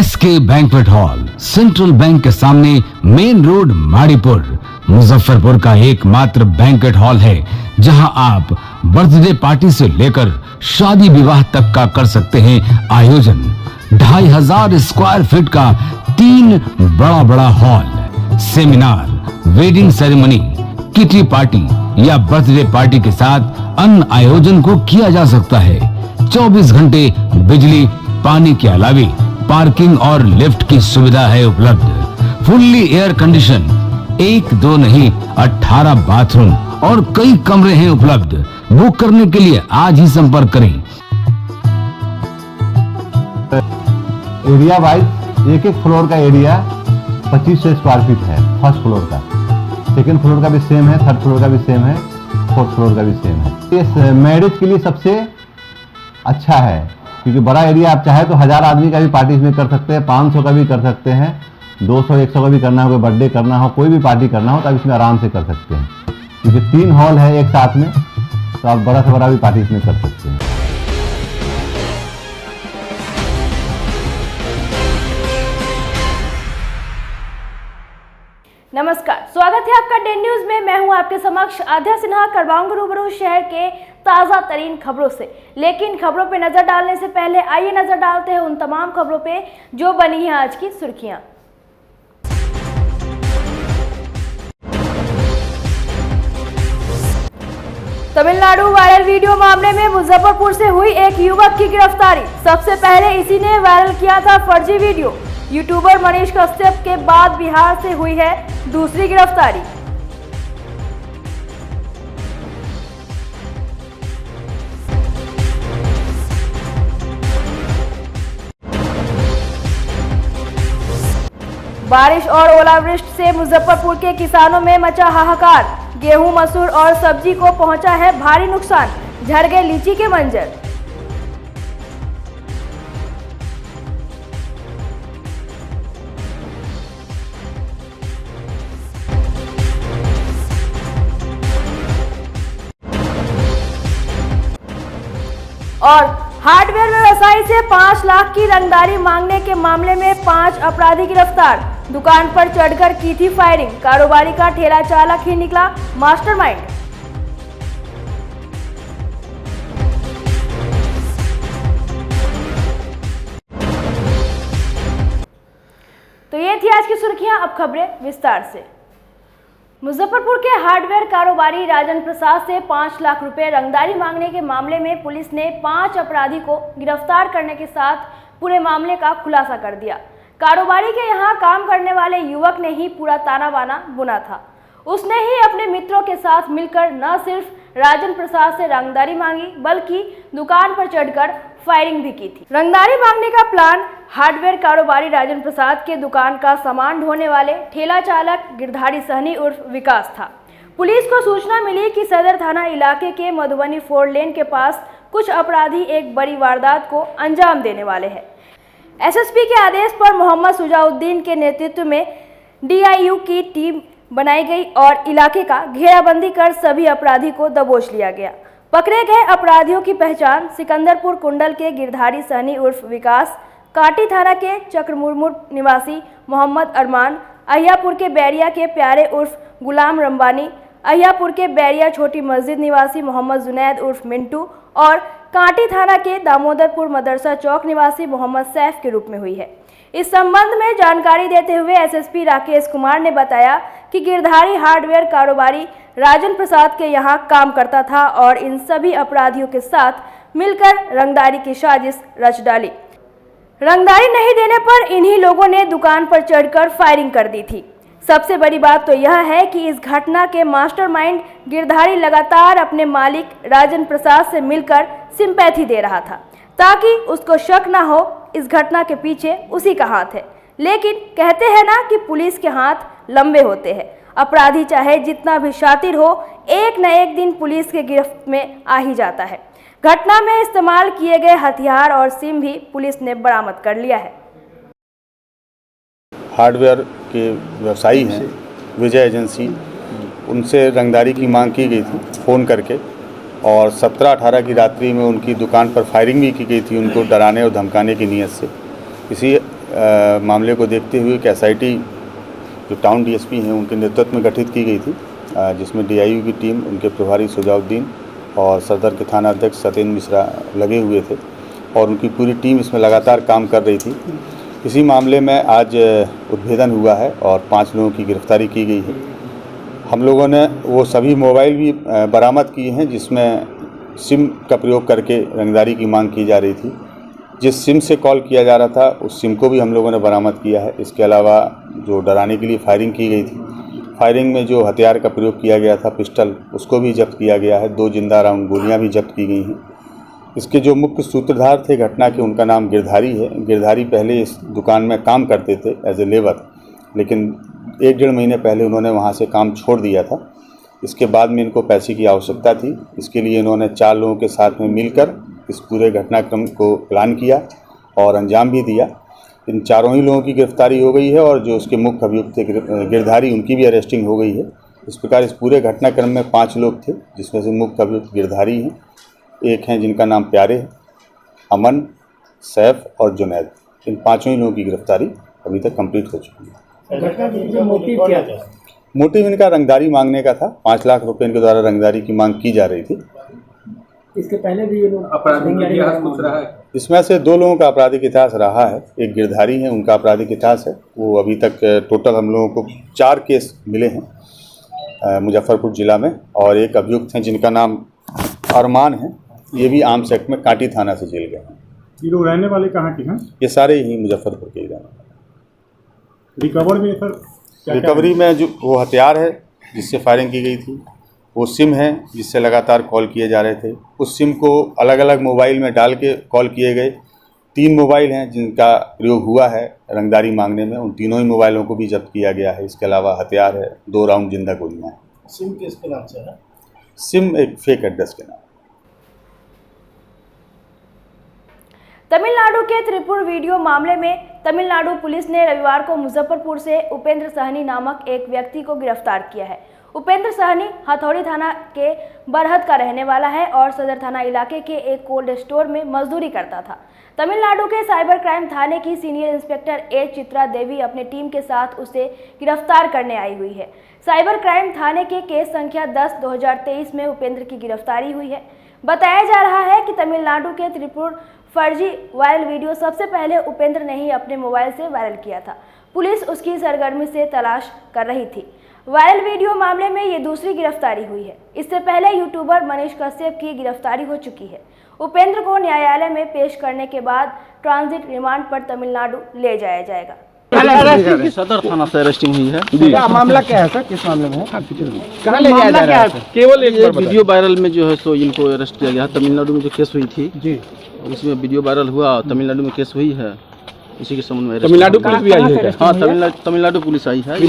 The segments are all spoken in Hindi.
SK banquet hall, Central Bank के सामने, मेन रोड, माड़ीपुर, मुजफ्फरपुर का एकमात्र बैंक्वेट हॉल है जहां आप बर्थडे पार्टी से लेकर शादी विवाह तक का कर सकते हैं आयोजन। 2500 स्क्वायर फीट का 3 बड़ा hall, seminar, wedding ceremony, kitty party या बर्थडे पार्टी के साथ अन्य आयोजन को किया जा सकता है। 24 घंटे बिजली पानी के अलावे पार्किंग और लिफ्ट की सुविधा है उपलब्ध। फुल्ली एयर कंडीशन, 1 2 नहीं 18 बाथरूम और कई कमरे हैं उपलब्ध। बुक करने के लिए आज ही संपर्क करें। एरिया वाइज एक फ्लोर का एरिया 2500 स्क्वायर फीट है। फर्स्ट फ्लोर का, सेकंड फ्लोर का भी सेम है, थर्ड फ्लोर का भी सेम है, फोर्थ फ्लोर का भी सेम है। ये मैरिज के लिए सबसे अच्छा है क्योंकि बड़ा एरिया, आप चाहे तो 1000 आदमी का भी पार्टी इसमें कर सकते हैं, 500 का भी कर सकते हैं, 200 100 का भी करना हो, कोई बर्थडे करना हो, कोई भी पार्टी करना हो तो आप इसमें आराम से कर सकते हैं क्योंकि 3 हॉल है एक साथ में, तो आप बड़ा से बड़ा भी पार्टी इसमें कर सकते हैं। नमस्कार, स्वागत है आपका डे न्यूज में। मैं हूं आपके समक्ष आध्या सिन्हा। करवाऊंगी रूबरू शहर के ताज़ा तरीन खबरों से, लेकिन खबरों पे नजर डालने से पहले आइए नजर डालते हैं उन तमाम खबरों पे जो बनी है आज की सुर्खियां। तमिलनाडु वायरल वीडियो मामले में मुजफ्फरपुर से हुई एक युवक की गिरफ्तारी। सबसे पहले इसी ने वायरल किया था फर्जी वीडियो। यूट्यूबर मनीष कश्यप के बाद बिहार से हुई है दूसरी गिरफ्तारी। बारिश और ओलावृष्टि से मुजफ्फरपुर के किसानों में मचा हाहाकार। गेहूं, मसूर और सब्जी को पहुंचा है भारी नुकसान। झड़ गए लीची के मंजर। और हार्डवेयर व्यवसायी से 5 लाख की रंगदारी मांगने के मामले में 5 अपराधी गिरफ्तार। दुकान पर चढ़कर की थी फायरिंग। कारोबारी का ठेला चालक ही निकला मास्टरमाइंड। तो ये थी आज की सुर्खियां, अब खबरें विस्तार से। मुजफ्फरपुर के हार्डवेयर कारोबारी राजन प्रसाद से 5 लाख रुपए रंगदारी मांगने के मामले में पुलिस ने 5 अपराधी को गिरफ्तार करने के साथ पूरे मामले का खुलासा कर दिया। कारोबारी के यहां काम करने वाले युवक ने ही पूरा ताना बाना बुना था। उसने ही अपने मित्रों के साथ मिलकर न सिर्फ राजन प्रसाद से रंगदारी मांगी बल्कि दुकान पर चढ़कर फायरिंग भी की थी। रंगदारी मांगने का प्लान हार्डवेयर कारोबारी राजन प्रसाद के दुकान का सामान ढोने वाले ठेला चालक गिरधारी सहनी उर्फ विकास था। पुलिस को सूचना मिली कि सदर थाना इलाके के मधुबनी 4 लेन के पास कुछ अपराधी एक बड़ी वारदात को अंजाम देने वाले हैं। एसएसपी के आदेश पर मोहम्मद सुजाउद्दीन के नेतृत्व में डीआईयू की टीम बनाई गई और इलाके का घेराबंदी कर सभी अपराधी को दबोच लिया गया। पकड़े गए अपराधियों की पहचान सिकंदरपुर कुंडल के गिरधारी सहनी उर्फ विकास, काटी थाना के चक्रमुरमुर निवासी मोहम्मद अरमान, अहियापुर के बैरिया के प्यारे उर्फ गुलाम रंबानी, अहियापुर के बैरिया छोटी मस्जिद निवासी मोहम्मद जुनैद उर्फ मिंटू और कांटी थाना के दामोदरपुर मदरसा चौक निवासी मोहम्मद सैफ के रूप में हुई है। इस संबंध में जानकारी देते हुए एसएसपी राकेश कुमार ने बताया कि गिरधारी हार्डवेयर कारोबारी राजन प्रसाद के यहां काम करता था और इन सभी अपराधियों के साथ मिलकर रंगदारी की साजिश रच डाली। रंगदारी नहीं देने पर इन्हीं लोगों ने दुकान पर चढ़कर फायरिंग कर दी थी। सबसे बड़ी बात तो यह है कि इस घटना के मास्टरमाइंड गिरधारी लगातार अपने मालिक राजन प्रसाद से मिलकर सिंपैथी दे रहा था ताकि उसको शक ना हो इस घटना के पीछे उसी का हाथ है। लेकिन कहते हैं ना कि पुलिस के हाथ लंबे होते हैं। अपराधी चाहे जितना भी शातिर हो, एक न एक दिन पुलिस के गिरफ्त में आ ही जाता है। घटना में इस्तेमाल किए गए हथियार और सिम भी पुलिस ने बरामद कर लिया है। हार्डवेयर के व्यवसायी हैं विजय एजेंसी, उनसे रंगदारी की मांग की गई थी फ़ोन करके और 17-18 की रात्रि में उनकी दुकान पर फायरिंग भी की गई थी, उनको डराने और धमकाने की नीयत से। इसी मामले को देखते हुए एक SIT जो टाउन DSP हैं उनके नेतृत्व में गठित की गई थी, जिसमें DIU की टीम, उनके प्रभारी सुजाउद्दीन और सदर के थाना अध्यक्ष सत्येंद्र मिश्रा लगे हुए थे और उनकी पूरी टीम इसमें लगातार काम कर रही थी। इसी मामले में आज उद्भेदन हुआ है और 5 लोगों की गिरफ्तारी की गई है। हम लोगों ने वो सभी मोबाइल भी बरामद किए हैं जिसमें सिम का प्रयोग करके रंगदारी की मांग की जा रही थी। जिस सिम से कॉल किया जा रहा था उस सिम को भी हम लोगों ने बरामद किया है। इसके अलावा जो डराने के लिए फायरिंग की गई थी, फायरिंग में जो हथियार का प्रयोग किया गया था पिस्टल, उसको भी जब्त किया गया है। 2 जिंदा राउंड गोलियां भी जब्त की गई हैं। इसके जो मुख्य सूत्रधार थे घटना के, उनका नाम गिरधारी है। गिरधारी पहले इस दुकान में काम करते थे एज ए लेबर, लेकिन 1-1.5 महीने पहले उन्होंने वहाँ से काम छोड़ दिया था। इसके बाद में इनको पैसे की आवश्यकता थी। इसके लिए इन्होंने 4 लोगों के साथ में मिलकर इस पूरे घटनाक्रम को प्लान किया और अंजाम भी दिया। इन 4 ही लोगों की गिरफ्तारी हो गई है और जो उसके मुख्य अभियुक्त थे गिरधारी, उनकी भी अरेस्टिंग हो गई है। इस प्रकार इस पूरे घटनाक्रम में 5 लोग थे, जिसमें से मुख्य अभियुक्त गिरधारी हैं, एक हैं जिनका नाम प्यारे है, अमन, सैफ और जुनैद। इन 5 ही लोगों की गिरफ्तारी अभी तक कंप्लीट हो चुकी है। मोटिव क्या था? मोटिव इनका रंगदारी मांगने का था। 5 लाख रुपए इनके द्वारा रंगदारी की मांग की जा रही थी। इसके पहले भी ये लोग आपराधिक इतिहास कुछ रहा है? इसमें से 2 लोगों का आपराधिक इतिहास रहा है। एक गिरधारी है, उनका आपराधिक इतिहास है। वो अभी तक टोटल हम लोगों को 4 केस मिले हैं मुजफ्फरपुर जिला में, और एक अभियुक्त हैं जिनका नाम अरमान है। ये भी आर्म्स एक्ट में कांटी थाना से जेल गए हैं। ये लोग रहने वाले कहाँ के हैं? ये सारे ही मुजफ्फरपुर के ही रहने वाले। रिकवर में सर क्या रिकवरी में जो वो हथियार है जिससे फायरिंग की गई थी, वो सिम है जिससे लगातार कॉल किए जा रहे थे। उस सिम को अलग अलग मोबाइल में डाल के कॉल किए गए। 3 मोबाइल हैं जिनका प्रयोग हुआ है रंगदारी मांगने में, उन तीनों ही मोबाइलों को भी जब्त किया गया है। इसके अलावा हथियार है, 2 राउंड जिंदा गोलियां हैं। सिम किसके नाम से है? सिम एक फेक एड्रेस के नाम। तमिलनाडु के त्रिपुर वीडियो मामले में तमिलनाडु पुलिस ने रविवार को मुजफ्फरपुर से उपेंद्र सहनी नामक एक व्यक्ति को गिरफ्तार किया है। उपेंद्र सहनी हथौड़ी थाना के बरहत का रहने वाला है और सदर थाना इलाके के एक कोल्ड स्टोर में मजदूरी करता था। तमिलनाडु के साइबर क्राइम थाने की सीनियर इंस्पेक्टर ए चित्रा देवी अपनी टीम के साथ उसे गिरफ्तार करने आई हुई है। साइबर क्राइम थाने के केस संख्या 10/2023 में उपेंद्र की गिरफ्तारी हुई है। बताया जा रहा है कि तमिलनाडु के त्रिपुर फर्जी वायरल वीडियो सबसे पहले उपेंद्र ने ही अपने मोबाइल से वायरल किया था। पुलिस उसकी सरगर्मी से तलाश कर रही थी। वायरल वीडियो मामले में ये दूसरी गिरफ्तारी हुई है। इससे पहले यूट्यूबर मनीष कश्यप की गिरफ्तारी हो चुकी है। उपेंद्र को न्यायालय में पेश करने के बाद ट्रांजिट रिमांड पर तमिलनाडु ले जाया जाएगा। सदर थाना से अरेस्टिंग हुई है। क्या मामला क्या है सर? किस मामले में है? कहाँ ले जाया जा रहा है? केवल एक वीडियो वायरल में जो है सो इनको अरेस्ट किया गया है। तमिलनाडु में जो केस हुई थी जी, उसमें वीडियो वायरल हुआ, तमिलनाडु में केस हुई है, इसी के संबंध में तमिलनाडु पुलिस भी आई है। हाँ, तमिलनाडु पुलिस आई है।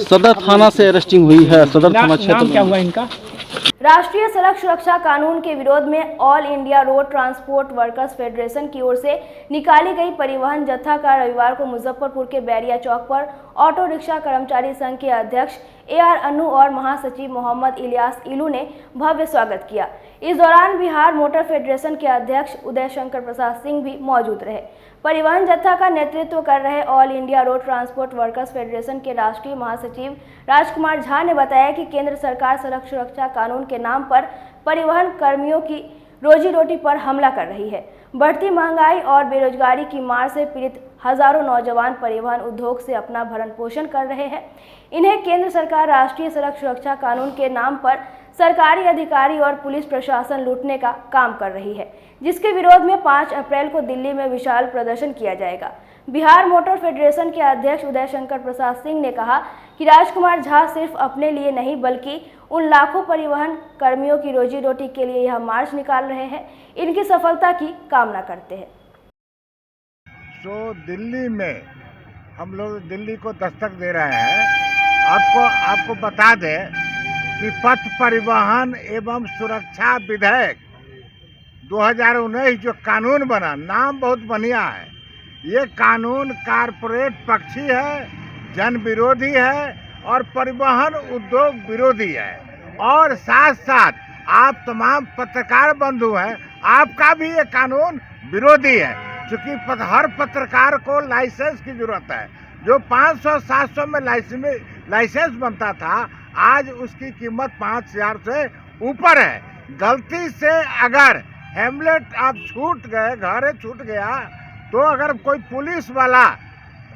सदर थाना से अरेस्टिंग हुई है। सदर थाना क्षेत्र क्या हुआ इनका? राष्ट्रीय सड़क सुरक्षा कानून के विरोध में all India road transport workers federation की ओर से निकाली गई परिवहन जत्था का रविवार को मुजफ्फरपुर के बैरिया चौक पर ऑटो रिक्शा कर्मचारी संघ के अध्यक्ष AR अन्नू और महासचिव मोहम्मद इलियास इलू ने भव्य स्वागत किया। इस दौरान बिहार मोटर फेडरेशन के अध्यक्ष उदय शंकर प्रसाद सिंह भी मौजूद रहे। परिवहन जत्था का नेतृत्व कर रहे all India road transport workers federation के राष्ट्रीय महासचिव राजकुमार झा ने बताया कि केंद्र सरकार सड़क सुरक्षा कानून के नाम पर परिवहन कर्मियों की रोजी रोटी पर हमला कर रही है। बढ़ती महंगाई और बेरोजगारी की मार से पीड़ित हजारों नौजवान परिवहन उद्योग से अपना भरण पोषण कर रहे हैं। इन्हें केंद्र सरकार राष्ट्रीय सड़क सुरक्षा कानून के नाम पर सरकारी अधिकारी और पुलिस प्रशासन लूटने का काम कर रही है, जिसके विरोध में 5 अप्रैल को दिल्ली में विशाल प्रदर्शन किया जाएगा। बिहार मोटर फेडरेशन के अध्यक्ष उदय शंकर प्रसाद सिंह ने कहा कि राजकुमार झा सिर्फ अपने लिए नहीं बल्कि उन लाखों परिवहन कर्मियों की रोजी रोटी के लिए यह मार्च निकाल रहे हैं। इनकी सफलता की कामना करते हैं। तो दिल्ली में हम लोग दिल्ली को दस्तक दे रहे हैं। आपको बता दें कि पथ परिवहन एवं सुरक्षा विधेयक 2019 जो कानून बना, नाम बहुत बढ़िया है। ये कानून कारपोरेट पक्षी है, जन विरोधी है और परिवहन उद्योग विरोधी है। और साथ साथ आप तमाम पत्रकार बंधु हैं, आपका भी ये कानून विरोधी है। चूंकि हर पत्रकार को लाइसेंस की जरूरत है। जो 500-700 में लाइसेंस बनता था, आज उसकी कीमत 5000 से ऊपर है। गलती से अगर हेमलेट आप छूट गए, घरे छूट गया, तो अगर कोई पुलिस वाला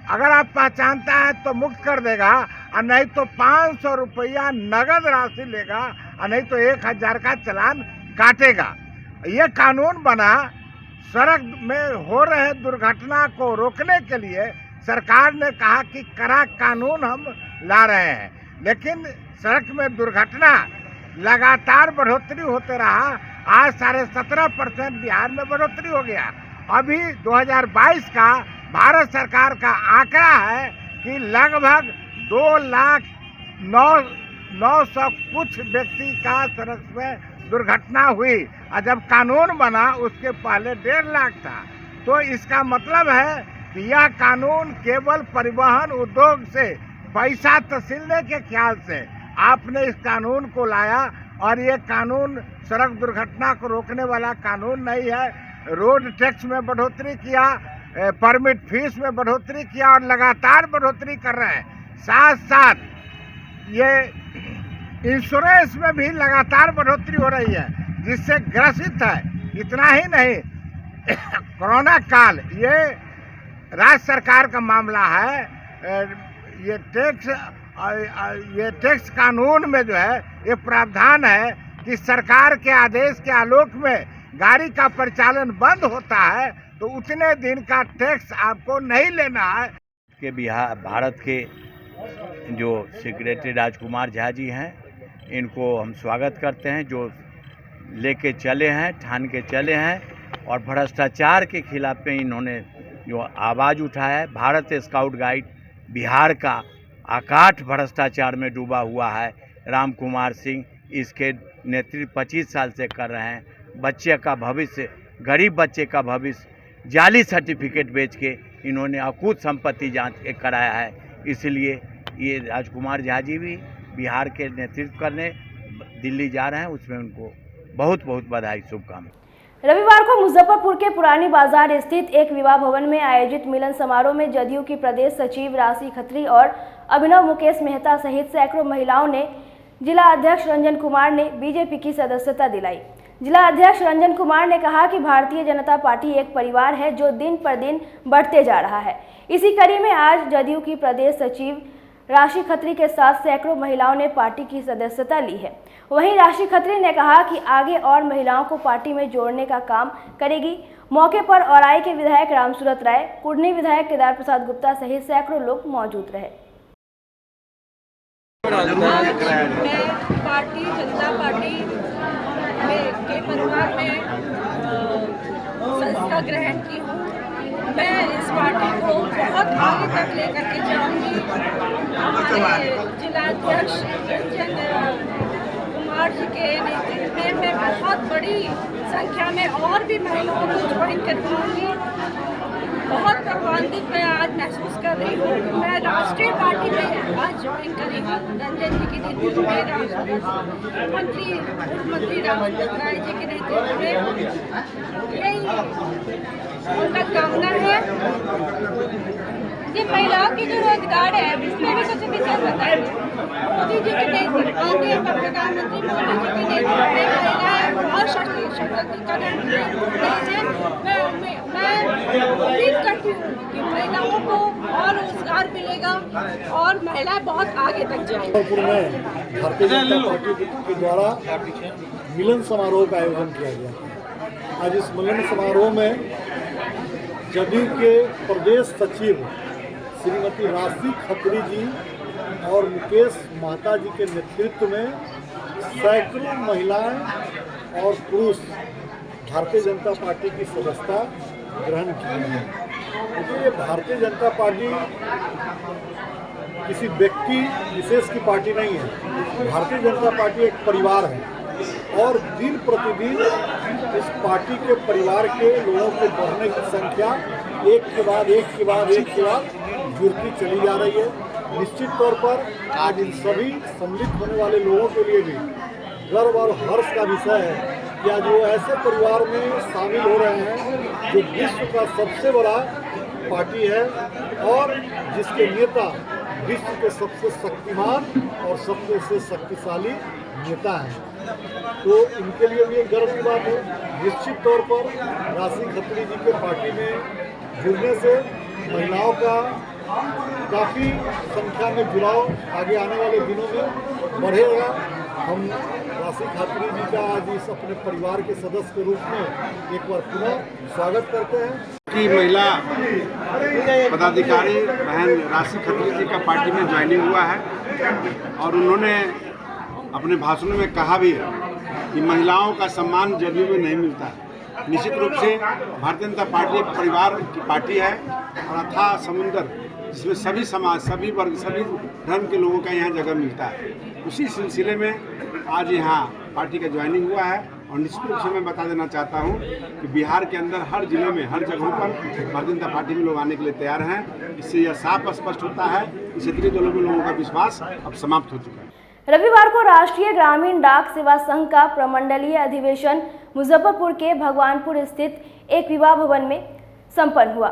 अगर आप पहचानता है तो मुक्त कर देगा, और नहीं तो 500 रुपया नगद राशि लेगा, और नहीं तो 1000 का चालान काटेगा। ये कानून बना सड़क में हो रहे दुर्घटना को रोकने के लिए। सरकार ने कहा कि कड़ा कानून हम ला रहे हैं, लेकिन सड़क में दुर्घटना लगातार बढ़ोतरी होते रहा। आज 17.5% बिहार में बढ़ोतरी हो गया। अभी 2022 का भारत सरकार का आंकड़ा है कि लगभग 2,09,900 कुछ व्यक्ति का सड़क में दुर्घटना हुई, और जब कानून बना उसके पहले 1.5 लाख था। तो इसका मतलब है कि यह कानून केवल परिवहन उद्योग से पैसा तसीलने के ख्याल से आपने इस कानून को लाया, और ये कानून सड़क दुर्घटना को रोकने वाला कानून नहीं है। रोड टैक्स में बढ़ोतरी किया, परमिट फीस में बढ़ोतरी किया, और लगातार बढ़ोतरी कर रहे हैं। साथ साथ ये इंश्योरेंस में भी लगातार बढ़ोतरी हो रही है, जिससे ग्रसित है। इतना ही नहीं, कोरोना काल ये राज्य सरकार का मामला है। ये टैक्स कानून में जो है ये प्रावधान है कि सरकार के आदेश के आलोक में गाड़ी का परिचालन बंद होता है तो उतने दिन का टैक्स आपको नहीं लेना है। के बिहार भारत के जो सेक्रेटरी राजकुमार झा जी हैं, इनको हम स्वागत करते हैं, जो लेके चले हैं, ठान के चले हैं, और भ्रष्टाचार के खिलाफ में इन्होंने जो आवाज़ उठाया है। भारत स्काउट गाइड बिहार का आकाट भ्रष्टाचार में डूबा हुआ है। राम कुमार सिंह इसके नेतृत्व 25 साल से कर रहे हैं। बच्चे का भविष्य, गरीब बच्चे का भविष्य जाली सर्टिफिकेट बेच के इन्होंने अकूत संपत्ति जांच कराया है। इसलिए ये राजकुमार झा जी भी बिहार के नेतृत्व करने दिल्ली जा रहे हैं, उसमें उनको बहुत बहुत बधाई, शुभकामनाएं। रविवार को मुजफ्फरपुर के पुरानी बाजार स्थित एक विवाह भवन में आयोजित मिलन समारोह में जदयू की प्रदेश सचिव राशि खत्री और अभिनव मुकेश मेहता सहित सैकड़ों महिलाओं ने जिला अध्यक्ष रंजन कुमार ने बीजेपी की सदस्यता दिलाई। जिला अध्यक्ष रंजन कुमार ने कहा कि भारतीय जनता पार्टी एक परिवार है जो दिन पर दिन बढ़ते जा रहा है। इसी कड़ी में आज जदयू की प्रदेश सचिव राशि खत्री के साथ सैकड़ों महिलाओं ने पार्टी की सदस्यता ली है। वहीं राशि खत्री ने कहा कि आगे और महिलाओं को पार्टी में जोड़ने का काम करेगी। मौके पर औराई के विधायक रामसूरत राय, कुर्नी विधायक केदार प्रसाद गुप्ता सहित सैकड़ों लोग मौजूद रहे। मैं भारतीय जनता पार्टी के परिवार में संस्था ग्रहण की हूँ। मैं इस पार्टी को बहुत आगे तक लेकर के जाऊंगी। हमारे जिलाध्यक्ष रंजन कुमार जी के नेतृत्व में बहुत बड़ी संख्या में और भी महिलाओं को ज्वाइन करवाऊंगी। बहुत गौरवान्वित मैं आज महसूस कर रही हूँ। मैं राष्ट्रीय पार्टी में आज ज्वाइन करी हूँ। रंजन जी के नेतृत्व में मुख्यमंत्री रामसूरत राय जी के नेतृत्व में यही उनका कामना है कि महिलाओं की जो रोजगार है इसमें भी कुछ विचार बताएंगे। मोदी जी के नेतृत्व में, प्रधानमंत्री मोदी जी के नेतृत्व में महिलाएं बहुत सशक्तिकरण मैं उम्मीद करती हूँ कि महिलाओं को और रोजगार मिलेगा और महिलाएं बहुत आगे तक जाएंगी। भारतीय जनता पार्टी के द्वारा मिलन समारोह का आयोजन किया गया। आज इस मिलन समारोह में जदयू के प्रदेश सचिव श्रीमती राशि खत्री जी और मुकेश मेहता जी के नेतृत्व में सैकड़ों महिलाएं और पुरुष भारतीय जनता पार्टी की सदस्यता ग्रहण की है। क्योंकि ये भारतीय जनता पार्टी किसी व्यक्ति विशेष की पार्टी नहीं है। भारतीय जनता पार्टी एक परिवार है और दिन प्रतिदिन इस पार्टी के परिवार के लोगों के बढ़ने की संख्या एक के बाद जुड़ती चली जा रही है। निश्चित तौर पर आज इन सभी सम्मिलित होने वाले लोगों के लिए भी गर्व और हर्ष का विषय है या जो ऐसे परिवार में शामिल हो रहे हैं जो विश्व का सबसे बड़ा पार्टी है और जिसके नेता विश्व के सबसे शक्तिमान और सबसे शक्तिशाली नेता हैं। तो इनके लिए भी एक गर्व की बात है। निश्चित तौर पर राशि खत्री जी के पार्टी में जुड़ने से महिलाओं का काफ़ी संख्या में जुड़ाव आगे आने वाले दिनों में बढ़ेगा। हम राशि खत्री जी का आज इस अपने परिवार के सदस्य के रूप में एक बार पुनः स्वागत करते हैं। की महिला पदाधिकारी बहन राशि खत्री जी का पार्टी में ज्वाइनिंग हुआ है और उन्होंने अपने भाषणों में कहा भी है कि महिलाओं का सम्मान जदयू में नहीं मिलता है। निश्चित रूप से भारतीय जनता पार्टी एक परिवार की पार्टी है और अथाह समुंदर जिसमें सभी समाज, सभी वर्ग, सभी धर्म के लोगों का यहाँ जगह मिलता है। उसी सिलसिले में आज यहाँ पार्टी का ज्वाइनिंग हुआ है और निश्चित रूप से मैं बता देना चाहता हूँ कि बिहार के अंदर हर जिले में, हर जगहों पर भारतीय जनता पार्टी में लोग आने के लिए तैयार हैं। इससे यह साफ स्पष्ट होता है कि क्षेत्रीय दलों में लोगों का विश्वास अब समाप्त हो चुका है। रविवार को राष्ट्रीय ग्रामीण डाक सेवा संघ का प्रमंडलीय अधिवेशन मुजफ्फरपुर के भगवानपुर स्थित एक विवाह भवन में संपन्न हुआ,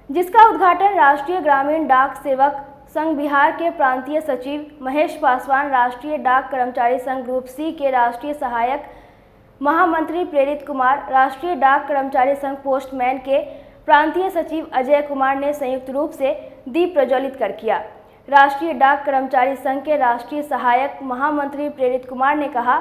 जिसका उद्घाटन राष्ट्रीय ग्रामीण डाक सेवक संघ बिहार के प्रांतीय सचिव महेश पासवान, राष्ट्रीय डाक कर्मचारी संघ ग्रुप सी के राष्ट्रीय सहायक महामंत्री प्रेरित कुमार, राष्ट्रीय डाक कर्मचारी संघ पोस्टमैन के प्रांतीय सचिव अजय कुमार ने संयुक्त रूप से दीप प्रज्वलित कर किया। राष्ट्रीय डाक कर्मचारी संघ के राष्ट्रीय सहायक महामंत्री प्रेरित कुमार ने कहा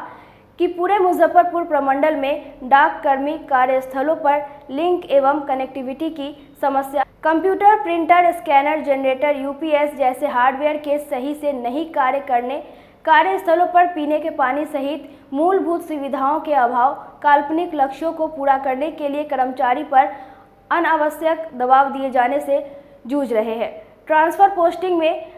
कि पूरे मुजफ्फरपुर प्रमंडल में डाक कर्मी कार्यस्थलों पर लिंक एवं कनेक्टिविटी की समस्या, computer, printer, scanner, generator, UPS जैसे हार्डवेयर के सही से नहीं कार्य करने, कार्यस्थलों पर पीने के पानी सहित मूलभूत सुविधाओं के अभाव, काल्पनिक लक्ष्यों को पूरा करने के लिए कर्मचारी पर अनावश्यक दबाव दिए जाने से जूझ रहे हैं। ट्रांसफर पोस्टिंग में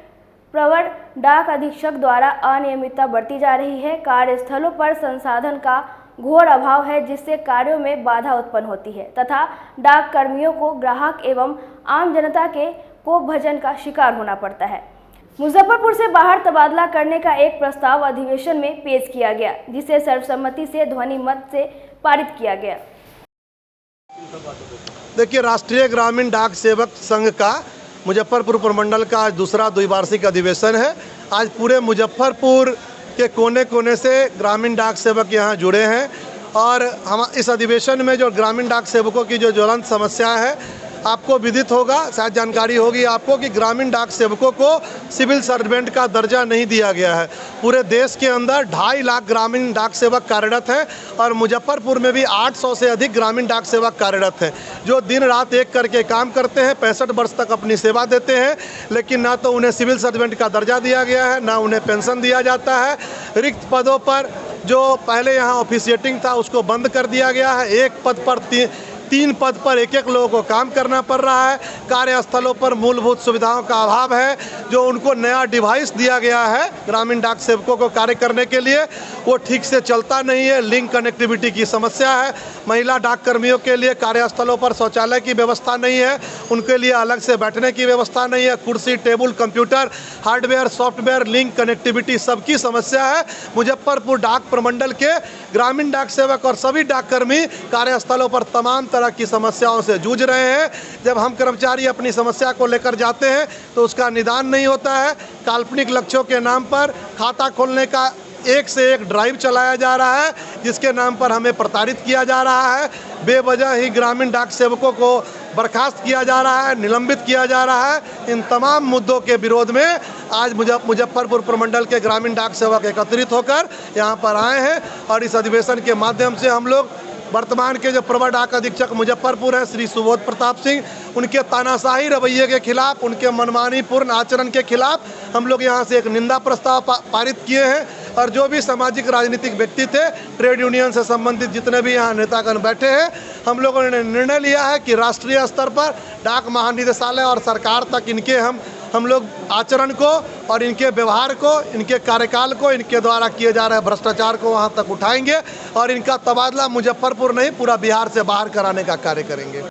प्रवर डाक अधीक्षक द्वारा अनियमितता बरती जा रही है। कार्यस्थलों पर संसाधन का घोर अभाव है, जिससे कार्यों में बाधा उत्पन्न होती है तथा डाक कर्मियों को ग्राहक एवं आम जनता के कोप भजन का शिकार होना पड़ता है। मुजफ्फरपुर से बाहर तबादला करने का एक प्रस्ताव अधिवेशन में पेश किया गया, जिसे सर्वसम्मति से ध्वनि मत से पारित किया गया। देखिए, राष्ट्रीय ग्रामीण डाक सेवक संघ का मुजफ्फरपुर प्रमंडल का आज दूसरा द्विवार्षिक अधिवेशन है। आज पूरे मुजफ्फरपुर के कोने कोने से ग्रामीण डाक सेवक यहाँ जुड़े हैं और हम इस अधिवेशन में जो ग्रामीण डाक सेवकों की जो ज्वलंत समस्या है, आपको विदित होगा, शायद जानकारी होगी आपको कि ग्रामीण डाक सेवकों को सिविल सर्वेंट का दर्जा नहीं दिया गया है। पूरे देश के अंदर 2.5 लाख ग्रामीण डाक सेवक कार्यरत हैं और मुजफ्फरपुर में भी 800 से अधिक ग्रामीण डाक सेवक कार्यरत हैं, जो दिन रात एक करके काम करते हैं, 65 वर्ष तक अपनी सेवा देते हैं, लेकिन ना तो उन्हें सिविल सर्वेंट का दर्जा दिया गया है, ना उन्हें पेंशन दिया जाता है। रिक्त पदों पर जो पहले यहाँ ऑफिशिएटिंग था उसको बंद कर दिया गया है। एक पद पर 3 पद पर एक लोगों को काम करना पड़ रहा है। कार्यस्थलों पर मूलभूत सुविधाओं का अभाव है। जो उनको नया डिवाइस दिया गया है ग्रामीण डाक सेवकों को कार्य करने के लिए, वो ठीक से चलता नहीं है। लिंक कनेक्टिविटी की समस्या है। महिला डाक कर्मियों के लिए कार्यस्थलों पर शौचालय की व्यवस्था नहीं है, उनके लिए अलग से बैठने की व्यवस्था नहीं है। कुर्सी, table, computer, hardware, software, link connectivity सबकी समस्या है। मुजफ्फरपुर डाक प्रमंडल के ग्रामीण डाक सेवक और सभी डाक कर्मी कार्यस्थलों पर तमाम तरह की समस्याओं से जूझ रहे हैं। जब हम कर्मचारी अपनी समस्या को लेकर जाते हैं तो उसका निदान नहीं होता है। काल्पनिक लक्ष्यों के नाम पर खाता खोलने का एक से एक ड्राइव चलाया जा रहा है, जिसके नाम पर हमें प्रताड़ित किया जा रहा है। बेवजह ही ग्रामीण डाक सेवकों को बर्खास्त किया जा रहा है, निलंबित किया जा रहा है। इन तमाम मुद्दों के विरोध में आज मुजफ्फरपुर प्रमंडल के ग्रामीण डाक सेवक एकत्रित होकर यहाँ पर आए हैं और इस अधिवेशन के माध्यम से हम लोग वर्तमान के जो प्रवर डाक अधीक्षक मुजफ्फरपुर हैं श्री सुबोध प्रताप सिंह, उनके तानाशाही रवैये के खिलाफ, उनके मनमानीपूर्ण आचरण के खिलाफ हम लोग यहाँ से एक निंदा प्रस्ताव पारित किए हैं। और जो भी सामाजिक राजनीतिक व्यक्ति थे, ट्रेड यूनियन से संबंधित जितने भी यहाँ नेतागण बैठे हैं, हम लोगों ने निर्णय लिया है कि राष्ट्रीय स्तर पर डाक महानिदेशालय और सरकार तक इनके हम लोग आचरण को और इनके व्यवहार को, इनके कार्यकाल को, इनके द्वारा किए जा रहे भ्रष्टाचार को वहां तक उठाएंगे और इनका तबादला मुजफ्फरपुर नहीं पूरा बिहार से बाहर कराने का कार्य करेंगे।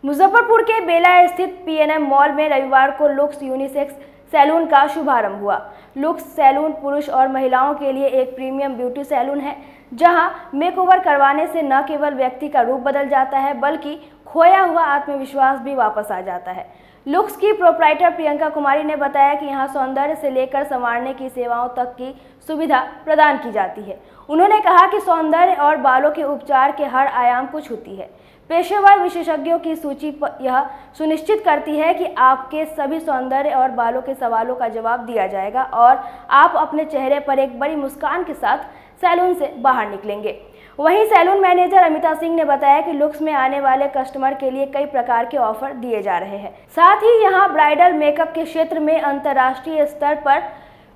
मुजफ्फरपुर के बेला स्थित पीएनएम मॉल में रविवार को लुक्स यूनिसेक्स सैलून का शुभारंभ हुआ। लुक्स सैलून पुरुष और महिलाओं के लिए एक प्रीमियम ब्यूटी सैलून है, जहां मेकओवर करवाने से न केवल व्यक्ति का रूप बदल जाता है बल्कि खोया हुआ आत्मविश्वास भी वापस आ जाता है। लुक्स की प्रोप्राइटर प्रियंका कुमारी ने बताया कि यहां सौंदर्य से लेकर संवारने की सेवाओं तक की सुविधा प्रदान की जाती है। उन्होंने कहा कि सौंदर्य और बालों के उपचार के हर आयाम को छूती है। पेशेवर विशेषज्ञों की सूची यह सुनिश्चित करती है कि आपके सभी सौंदर्य और बालों के सवालों का जवाब दिया जाएगा और आप अपने चेहरे पर एक बड़ी मुस्कान के साथ सैलून से बाहर निकलेंगे। वहीं सैलून मैनेजर अमिता सिंह ने बताया कि लुक्स में आने वाले कस्टमर के लिए कई प्रकार के ऑफर दिए जा रहे हैं। साथ ही यहां ब्राइडल मेकअप के क्षेत्र में अंतर्राष्ट्रीय स्तर पर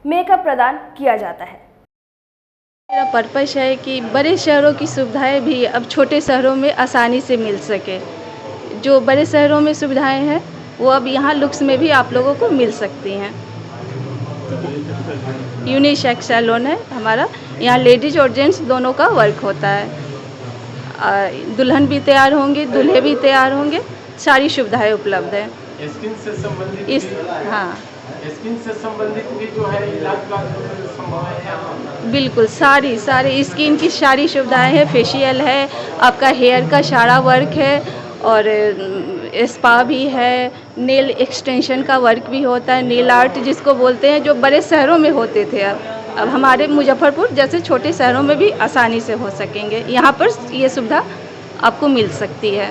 मेकअप प्रदान किया जाता है। मेरा पर्पस है कि बड़े शहरों की सुविधाएं भी अब छोटे शहरों में आसानी से मिल सके। जो बड़े शहरों में सुविधाएं हैं वो अब यहाँ लुक्स में भी आप लोगों को मिल सकती हैं। यूनिसेक्स सैलून है हमारा, यहाँ लेडीज और जेंट्स दोनों का वर्क होता है। दुल्हन भी तैयार होंगे, दूल्हे भी तैयार होंगे, सारी सुविधाएं उपलब्ध है। स्किन से संबंधित स्किन से संबंधित भी जो है इलाज का संभव है यहाँ? बिल्कुल, सारी स्किन की सारी सुविधाएं हैं। फेशियल है, आपका हेयर का सारा वर्क है और स्पा भी है, नेल एक्सटेंशन का वर्क भी होता है, नेल आर्ट जिसको बोलते हैं, जो बड़े शहरों में होते थे अब हमारे मुजफ्फरपुर जैसे छोटे शहरों में भी आसानी से हो सकेंगे। यहाँ पर ये सुविधा आपको मिल सकती है।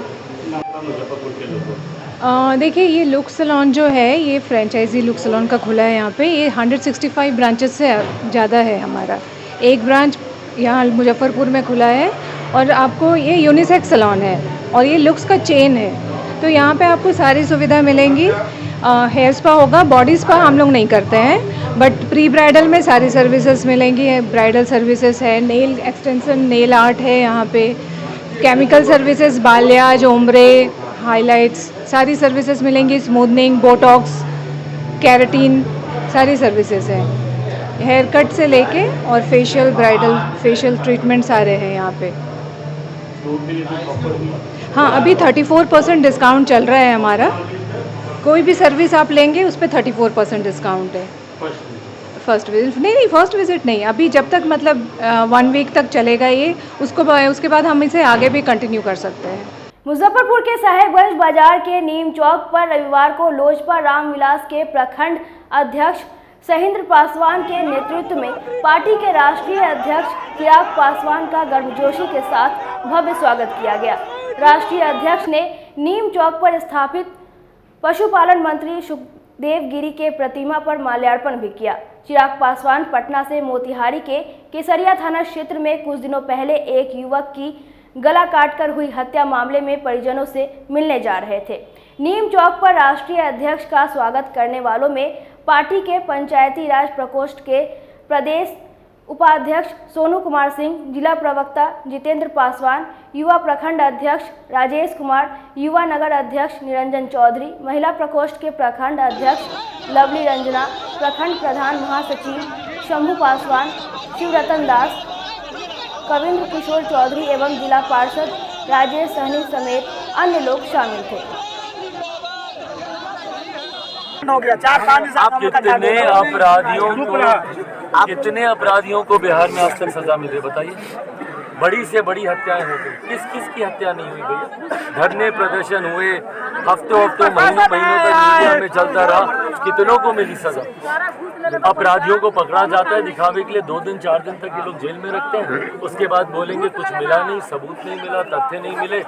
देखिए, ये लुक सैलून जो है ये फ्रेंचाइजी लुक सैलून का खुला है यहाँ पे। ये 165 ब्रांचेस से ज़्यादा है हमारा। एक ब्रांच यहाँ मुजफ्फरपुर में खुला है और आपको ये यूनिसेक्स सैलून है और ये लुक्स का चेन है। तो यहाँ पे आपको सारी सुविधा मिलेंगी। हेयर स्पा होगा, बॉडी स्पा हम लोग नहीं करते हैं, बट प्री ब्राइडल में सारी सर्विसेज मिलेंगी। ब्राइडल सर्विसेज है, नेल एक्सटेंशन, नेल आर्ट है यहाँ पे, केमिकल सर्विसेज, बाल्याज, ओम्ब्रे, हाइलाइट्स, सारी सर्विसेज मिलेंगी। स्मूथनिंग, बोटॉक्स, केराटिन, सारी सर्विसेज हैं। हेयर कट से लेके और फेशियल, ब्राइडल फेशियल ट्रीटमेंट सारे हैं यहाँ पे। हाँ, अभी 34% डिस्काउंट चल रहा है हमारा। कोई भी सर्विस आप लेंगे उस पर 34% डिस्काउंट है। फर्स्ट विजिट नहीं, फर्स्ट विजिट नहीं, अभी जब तक मतलब 1 वीक तक चलेगा ये, उसके बाद हम इसे आगे भी कंटिन्यू कर सकते हैं। मुजफ्फरपुर के साहेबगंज बाजार के नीम चौक पर रविवार को लोजपा रामविलास के प्रखंड अध्यक्ष सहिंद्र पासवान के नेतृत्व में पार्टी के राष्ट्रीय अध्यक्ष चिराग पासवान का गर्मजोशी के साथ भव्य स्वागत किया गया। राष्ट्रीय अध्यक्ष ने नीम चौक पर स्थापित पशुपालन मंत्री सुखदेव गिरी के प्रतिमा पर माल्यार्पण भी किया। चिराग पासवान पटना से मोतिहारी के केसरिया थाना क्षेत्र में कुछ दिनों पहले एक युवक की गला काटकर हुई हत्या मामले में परिजनों से मिलने जा रहे थे। नीम चौक पर राष्ट्रीय अध्यक्ष का स्वागत करने वालों में पार्टी के पंचायती राज प्रकोष्ठ के प्रदेश उपाध्यक्ष सोनू कुमार सिंह, जिला प्रवक्ता जितेंद्र पासवान, युवा प्रखंड अध्यक्ष राजेश कुमार, युवा नगर अध्यक्ष निरंजन चौधरी, महिला प्रकोष्ठ के प्रखंड अध्यक्ष लवली रंजना, प्रखंड प्रधान महासचिव शंभू पासवान, शिवरतन दास, कविंद्र किशोर चौधरी एवं जिला पार्षद राजेश सहनी समेत अन्य लोग शामिल थे। आप कितने अपराधियों को बिहार में आज तक सजा मिले बताइए? बड़ी से बड़ी हत्याएं हो गई, किस किस की हत्या नहीं हुई भैया? धरने प्रदर्शन हुए, हफ्तों महीनों तक मीडिया में चलता रहा, कितनों को मिली सजा? अपराधियों को पकड़ा जाता है दिखावे के लिए, 2 दिन 4 दिन तक ये लोग जेल में रखते हैं, उसके बाद बोलेंगे कुछ मिला नहीं, सबूत नहीं मिला, तथ्य नहीं मिले,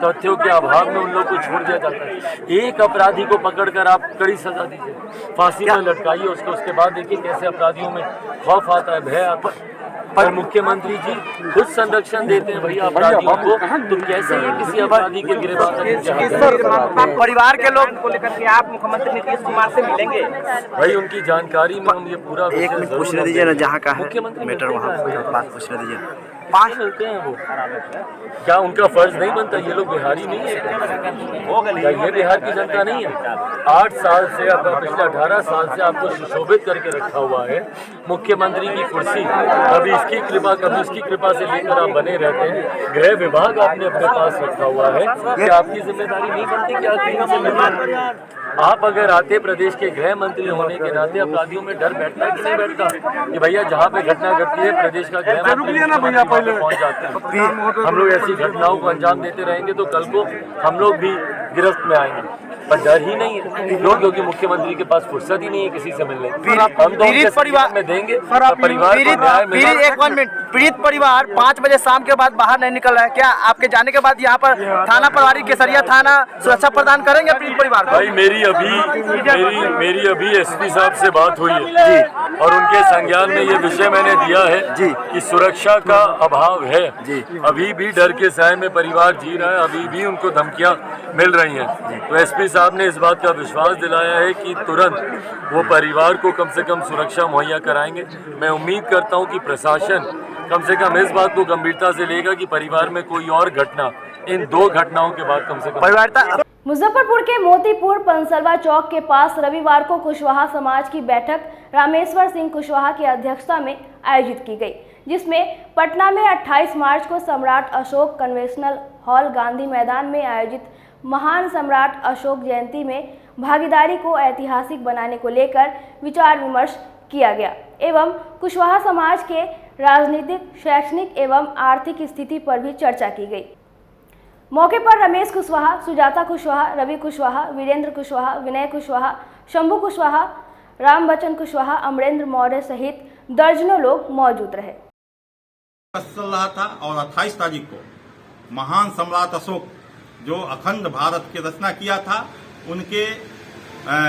तथ्यों के अभाव में उन लोग को छोड़ दिया जाता है। एक अपराधी को पकड़कर आप कड़ी सजा दीजिए, फांसी में लटकाइए उसको, उसके बाद देखिए कैसे अपराधियों में खौफ आता है, भय आता है। पर मुख्यमंत्री जी खुद संरक्षण देते हैं भैया अपराधियों को, तो कैसे ये किसी अपराधी के गिरफ्तार? परिवार के लोग को लेकर के आप मुख्यमंत्री नीतीश कुमार से मिलेंगे? भाई उनकी जानकारी में हम ये पूरा एक मिनट पूछने दीजिए ना, जहाँ का मुख्यमंत्री मैटर वहाँ बात पूछने दीजिए। 5 मिलते हैं वो, क्या उनका फर्ज नहीं बनता? ये लोग बिहारी नहीं है क्या? ये बिहार की जनता नहीं है? 8 साल से, पिछले 18 साल से आपको सुशोभित करके रखा हुआ है। मुख्यमंत्री की कुर्सी कभी इसकी कृपा कभी उसकी कृपा से लेकर आप बने रहते हैं। गृह विभाग आपने अपने पास रखा हुआ है, क्या आपकी जिम्मेदारी नहीं बनती? क्या जिम्मेदारी आप अगर आते प्रदेश के गृह मंत्री होने के नाते अपराधियों में डर बैठता है कि नहीं बैठता कि भैया जहाँ पे घटना घटती है प्रदेश का गृह मंत्री पे पहुंच जाते हैं। हम लोग ऐसी घटनाओं को अंजाम देते रहेंगे तो कल को हम लोग भी गिरफ्त में आएंगे, पर डर ही नहीं है लोग, क्योंकि मुख्यमंत्री के पास फुर्सत ही नहीं है किसी से मिलने की। हम तो उनके परिवार में देंगे परिवार को न्याय मिलेगा। पीड़ित परिवार 5 बजे शाम के बाद बाहर नहीं निकल रहा है, क्या आपके जाने के बाद यहाँ पर थाना प्रभारी केसरिया थाना सुरक्षा प्रदान करेंगे पीड़ित परिवार को? भाई मेरी अभी एसपी साहब से बात हुई है जी, और उनके संज्ञान में ये विषय मैंने दिया है जी कि सुरक्षा का अभाव है जी, अभी भी डर के साए में परिवार जी रहा है, अभी भी उनको धमकियां मिल रही हैं। तो एसपी साहब ने इस बात का विश्वास दिलाया है कि तुरंत वो परिवार को कम से कम सुरक्षा मुहैया कराएंगे। मैं उम्मीद करता हूं कि प्रशासन कम से कम इस बात को गंभीरता से लेगा कि परिवार में कोई और घटना, इन 2 घटनाओं के बाद कम से कम। मुजफ्फरपुर के मोतीपुर पंसलवा चौक के पास रविवार को कुशवाहा समाज की बैठक रामेश्वर सिंह कुशवाहा की अध्यक्षता में आयोजित की गई, जिसमें पटना में 28 मार्च को सम्राट अशोक कन्वेंशनल हॉल गांधी मैदान में आयोजित महान सम्राट अशोक जयंती में भागीदारी को ऐतिहासिक बनाने को लेकर विचार विमर्श किया गया एवं कुशवाहा समाज के राजनीतिक, शैक्षणिक एवं आर्थिक स्थिति पर भी चर्चा की गई। मौके पर रमेश कुशवाहा, सुजाता कुशवाहा, रवि कुशवाहा, वीरेंद्र कुशवाहा, विनय कुशवाहा, शंभू कुशवाहा, राम बच्चन कुशवाहा, अमरेंद्र मौर्य सहित दर्जनों लोग मौजूद रहे। चल रहा था और 28 तारीख को महान सम्राट अशोक जो अखंड भारत की रचना किया था, उनके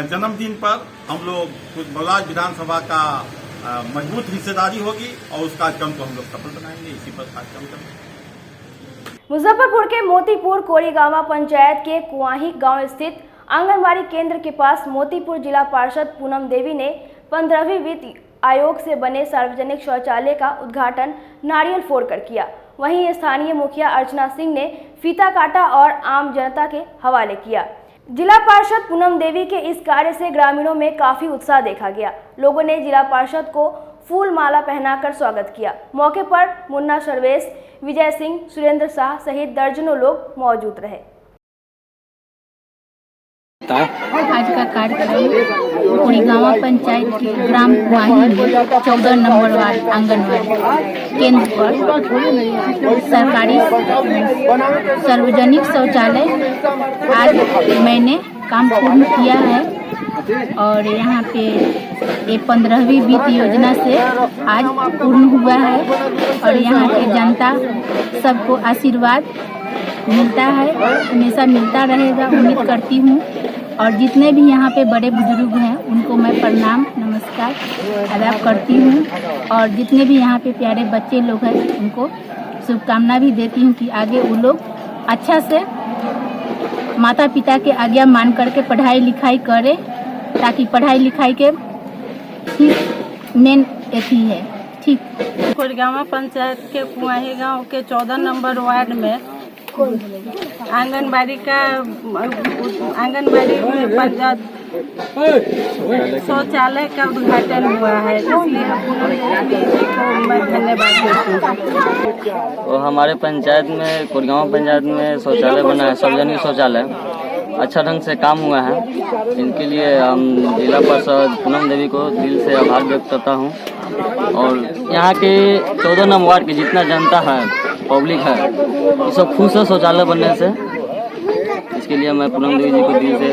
जन्मदिन पर हम लोग बलराज विधानसभा का मजबूत हिस्सेदारी होगी और उस कार्यक्रम को हम लोग सफल बनाएंगे। इसी पर कार्यक्रम करेंगे। मुजफ्फरपुर के मोतीपुर कोरीगांवा पंचायत के कुआही गांव स्थित आंगनबाड़ी केंद्र के पास मोतीपुर जिला पार्षद पूनम देवी ने 15वीं वित्त आयोग से बने सार्वजनिक शौचालय का उद्घाटन नारियल फोड़कर किया। वहीं स्थानीय मुखिया अर्चना सिंह ने फीता काटा और आम जनता के हवाले किया। जिला पार्षद पूनम देवी के इस कार्य से ग्रामीणों में काफी उत्साह देखा गया। लोगों ने जिला पार्षद को फूल माला पहनाकर स्वागत किया। मौके पर मुन्ना सर्वेश, विजय सिंह, सुरेंद्र शाह सहित दर्जनों लोग मौजूद रहे। आज का कार्यक्रम कोरीगांवा पंचायत के ग्राम कुआही में 14 नंबर वार्ड आंगनबाड़ी केंद्र पर सरकारी सार्वजनिक शौचालय आज मैंने काम पूर्ण किया है और यहाँ पे ये 15वीं वित्त योजना से आज पूर्ण हुआ है और यहाँ की जनता सबको आशीर्वाद मिलता है और हमेशा मिलता रहेगा, उम्मीद करती हूँ। और जितने भी यहाँ पे बड़े बुजुर्ग हैं उनको मैं प्रणाम नमस्कार अदा करती हूँ और जितने भी यहाँ पे प्यारे बच्चे लोग हैं उनको शुभकामना भी देती हूँ कि आगे वो लोग अच्छा से माता पिता के आज्ञा मान करके पढ़ाई लिखाई करें, ताकि पढ़ाई लिखाई के मेन एथी है। ठीक। कोरीगांवा पंचायत के कुआही गांव के 14 नंबर वार्ड में आंगनबाड़ी में पंचायत शौचालय का उद्घाटन हुआ है, इसलिए मैं धन्यवाद देती हूँ। और हमारे पंचायत में कोरीगांवा पंचायत में शौचालय बना है, सार्वजनिक शौचालय अच्छा ढंग से काम हुआ है। इनके लिए हम जिला पार्षद पूनम देवी को दिल से आभार व्यक्त करता हूँ और यहाँ के 14 नंबर वार्ड की जितना जनता है, पब्लिक है, ये सब खुश है शौचालय बनने से। इसके लिए मैं पूनम देवी जी को दिल से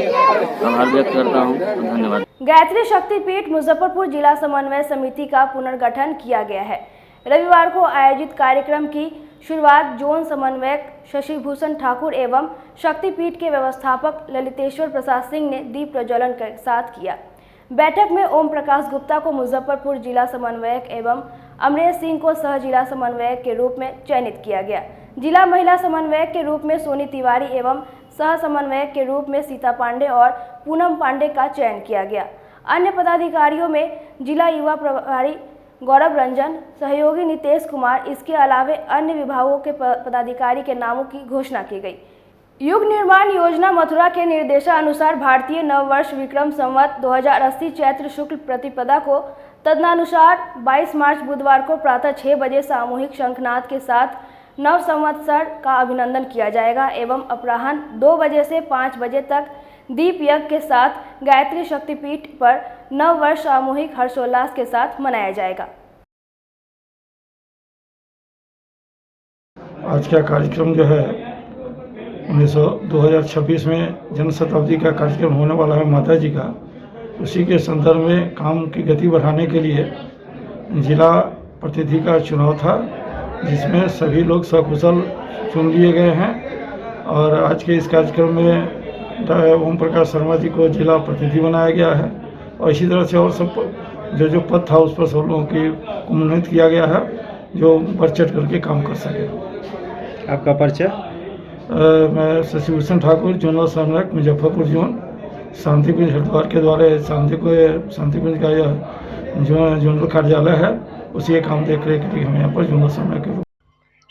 आभार व्यक्त करता हूँ। धन्यवाद। गायत्री शक्तिपीठ मुजफ्फरपुर जिला समन्वय समिति का पुनर्गठन किया गया है। रविवार को आयोजित कार्यक्रम की शुरुआत जोन समन्वयक शशि भूषण ठाकुर एवं शक्तिपीठ के व्यवस्थापक ललितेश्वर प्रसाद सिंह ने दीप प्रज्वलन के साथ किया। बैठक में ओम प्रकाश गुप्ता को मुजफ्फरपुर जिला समन्वयक एवं अमरेश सिंह को सह जिला समन्वयक के रूप में चयनित किया गया। जिला महिला समन्वयक के रूप में सोनी तिवारी एवं सह समन्वयक के रूप में सीता पांडे और पूनम पांडे का चयन किया गया। अन्य पदाधिकारियों में जिला युवा प्रभारी गौरव रंजन, सहयोगी नितेश कुमार, इसके अलावे अन्य विभागों के पदाधिकारी के नामों की घोषणा की गई। युग निर्माण योजना मथुरा के निर्देशानुसार भारतीय नववर्ष विक्रम संवत 2080 चैत्र शुक्ल प्रतिपदा को तदनुसार 22 मार्च बुधवार को प्रातः 6 बजे सामूहिक शंखनाद के साथ नव संवत्सर का अभिनंदन किया जाएगा एवं अपराह्न 2 बजे से 5 बजे तक दीप यज्ञ के साथ गायत्री शक्तिपीठ पर नव वर्ष सामूहिक हर्षोल्लास के साथ मनाया जाएगा। आज का कार्यक्रम जो है 2026 में जन शताब्दी का कार्यक्रम होने वाला है माता जी का, उसी के संदर्भ में काम की गति बढ़ाने के लिए जिला प्रतिनिधि का चुनाव था, जिसमें सभी लोग सकुशल चुन लिए गए हैं। और आज के इस कार्यक्रम में ओम प्रकाश शर्मा जी को जिला प्रतिनिधि बनाया गया है और इसी तरह से और सब जो पद था उस पर सब लोगों की मनोनीत किया गया है जो बढ़ चढ़ करके काम कर सके। आपका परिचय? मैं शशिभूषण ठाकुर, जोनल समन्वयक मुजफ्फरपुर जोन, शांतिकुंज हरिद्वार के द्वारा शांतिकुंज का यह जो जोनल कार्यालय है उसी के काम देख रेख के लिए हम यहाँ पर जोनल समन्वयक के।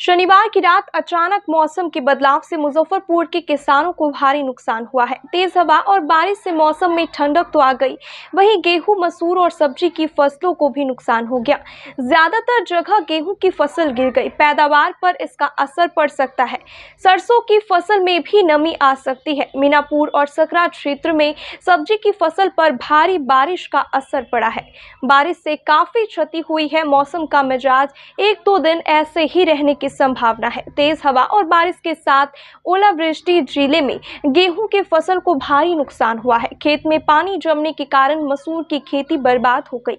शनिवार की रात अचानक मौसम के बदलाव से मुजफ्फरपुर के किसानों को भारी नुकसान हुआ है। तेज हवा और बारिश से मौसम में ठंडक तो आ गई, वहीं गेहूं, मसूर और सब्जी की फसलों को भी नुकसान हो गया। ज्यादातर जगह गेहूं की फसल गिर गई, पैदावार पर इसका असर पड़ सकता है। सरसों की फसल में भी नमी आ सकती है। मीनापुर और सकरा क्षेत्र में सब्जी की फसल पर भारी बारिश का असर पड़ा है। बारिश से काफी क्षति हुई है। मौसम का मिजाज 1-2 दिन ऐसे ही रहने की संभावना है। तेज हवा और बारिश के साथ ओलावृष्टि जिले में गेहूं के फसल को भारी नुकसान हुआ है। खेत में पानी जमने के कारण मसूर की खेती बर्बाद हो गई।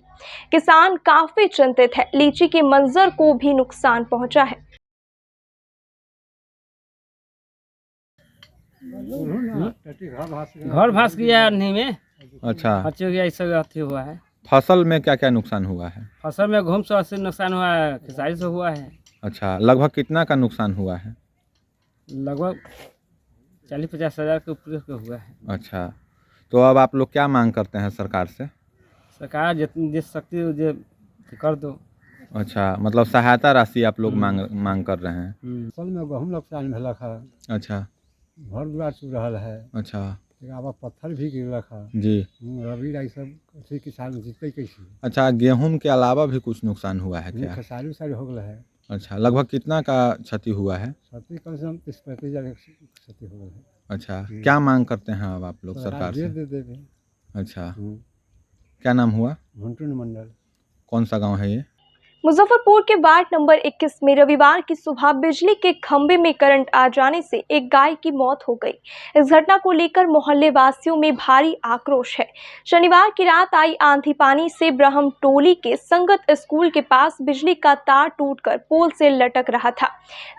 किसान काफी चिंतित है। लीची के मंजर को भी नुकसान पहुंचा है। घर भास गया नहीं में। अच्छा, ऐसा हुआ है। फसल में क्या क्या नुकसान हुआ है? फसल में गेहूं से नुकसान हुआ है, खेसारी से हुआ है। अच्छा, लगभग कितना का नुकसान हुआ है? लगभग 40-50 हज़ार के ऊपर हुआ है। अच्छा, तो अब आप लोग क्या मांग करते हैं सरकार से? सरकार जितनी दे सकती है कर दो। अच्छा, मतलब सहायता राशि आप लोग मांग कर रहे हैं। फसल में गेहूं नुकसान भेल है। अच्छा, घर दुआर चुर रहा है। अच्छा, पत्थर भी गिर रखा जी। रबी सब किसान जीतते कैसे? अच्छा, गेहूं के अलावा भी कुछ नुकसान हुआ है क्या? खेसारी हो गया है। अच्छा, लगभग कितना का क्षति हुआ है? क्षति कम से कम 30-35 हज़ार क्षति हो गई है। अच्छा, क्या मांग करते हैं अब आप लोग सरकार से? दे देंगे। अच्छा, क्या नाम हुआ? घंटू मंडल। कौन सा गांव है ये? मुजफ्फरपुर के वार्ड नंबर 21 में रविवार की सुबह बिजली के खंभे में करंट आ जाने से एक गाय की मौत हो गई। इस घटना को लेकर मोहल्ले वासियों में भारी आक्रोश है। शनिवार की रात आई आंधी पानी से ब्रह्म टोली के संगत स्कूल के पास बिजली का तार टूटकर पोल से लटक रहा था,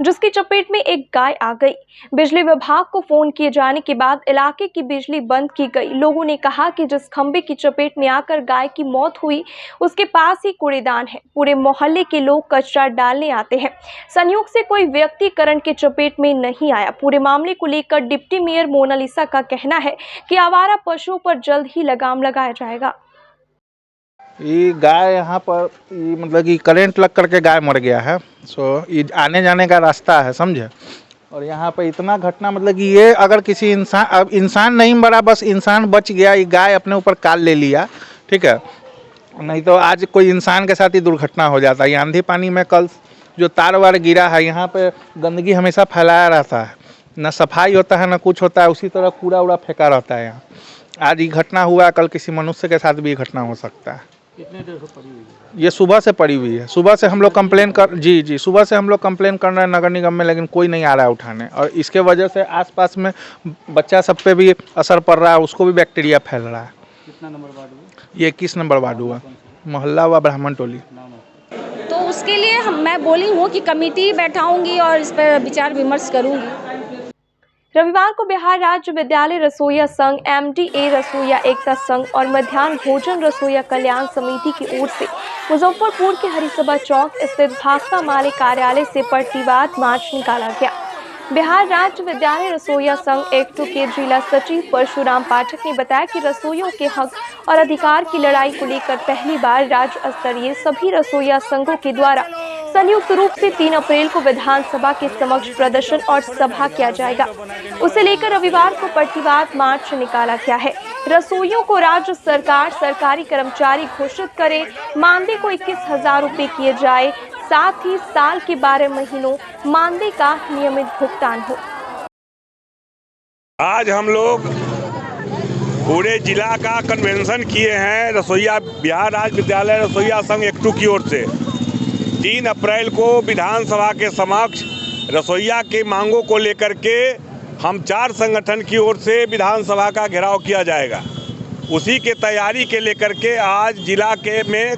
जिसकी चपेट में एक गाय आ गई। बिजली विभाग को फोन किए जाने के बाद इलाके की बिजली बंद की गई। लोगों ने कहा कि जिस खंभे की चपेट में आकर गाय की मौत हुई उसके पास ही कूड़ेदान है। पूरे मोहल्ले के लोग कचरा डालने आते हैं। संयोग से कोई व्यक्ति करंट के चपेट में नहीं आया। पूरे मामले को लेकर डिप्टी मेयर मोनालिसा का कहना है कि आवारा पशुओं पर जल्द ही लगाम लगाया जाएगा। ये गाय यहाँ पर मतलब कि करंट लग करके गाय मर गया है। ये आने जाने का रास्ता है, समझे। और यहाँ पर इतना घटना मतलब कि ये अगर किसी इंसान, अब इंसान नहीं मरा, बस इंसान बच गया, ये गाय अपने ऊपर काल ले लिया, ठीक है। नहीं तो आज कोई इंसान के साथ ही दुर्घटना हो जाता है। ये आंधी पानी में कल जो तार वार गिरा है, यहाँ पे गंदगी हमेशा फैलाया रहता है, ना सफाई होता है ना कुछ होता है, उसी तरह कूड़ा उड़ा फेंका रहता है यहाँ। आज ये घटना हुआ, कल किसी मनुष्य के साथ भी ये घटना हो सकता है। कितने देर से पड़ी हुई है? ये सुबह से पड़ी हुई है। सुबह से हम लोग कंप्लेन कर जी सुबह से हम लोग कंप्लेन कर रहे हैं नगर निगम में, लेकिन कोई नहीं आ रहा है उठाने। और इसके वजह से आसपास में बच्चा सब पे भी असर पड़ रहा है, उसको भी बैक्टीरिया फैल रहा है। कितना नंबर वार्ड हुआ? ये 21 नंबर वार्ड हुआ, मोहल्ला हुआ ब्राह्मण टोली। तो उसके लिए मैं बोली हूँ कि कमेटी बैठाऊंगी और इस पर विचार विमर्श करूंगी। रविवार को बिहार राज्य विद्यालय रसोईया संघ, MDA रसोईया एकता संघ और मध्याह्न भोजन रसोईया कल्याण समिति की ओर से मुजफ्फरपुर के हरिसभा चौक स्थित भाकपा माले कार्यालय से प्रतिवाद मार्च निकाला गया। बिहार राज्य विद्यालय रसोईया संघ एक्टू के जिला सचिव परशुराम पाठक ने बताया कि रसोइयों के हक और अधिकार की लड़ाई को लेकर पहली बार राज्य स्तरीय सभी रसोईया संघों के द्वारा संयुक्त रूप से 3 अप्रैल को विधानसभा के समक्ष प्रदर्शन और सभा किया जाएगा। उसे लेकर रविवार को प्रतिवाद मार्च निकाला गया है। रसोइयों को राज्य सरकार सरकारी कर्मचारी घोषित करे, मानदेय को 21,000 रुपये किए जाए, साथ ही साल के 12 महीनों मानदेय का नियमित भुगतान हो। आज हम लोग पूरे जिला का कन्वेंशन किए हैं रसोईया बिहार राज्य विद्यालय रसोईया संघ एक्टू की ओर से। 3 अप्रैल को विधानसभा के समक्ष रसोइया की मांगों को लेकर के हम 4 संगठन की ओर से विधानसभा का घेराव किया जाएगा। उसी के तैयारी के लेकर के आज जिला के में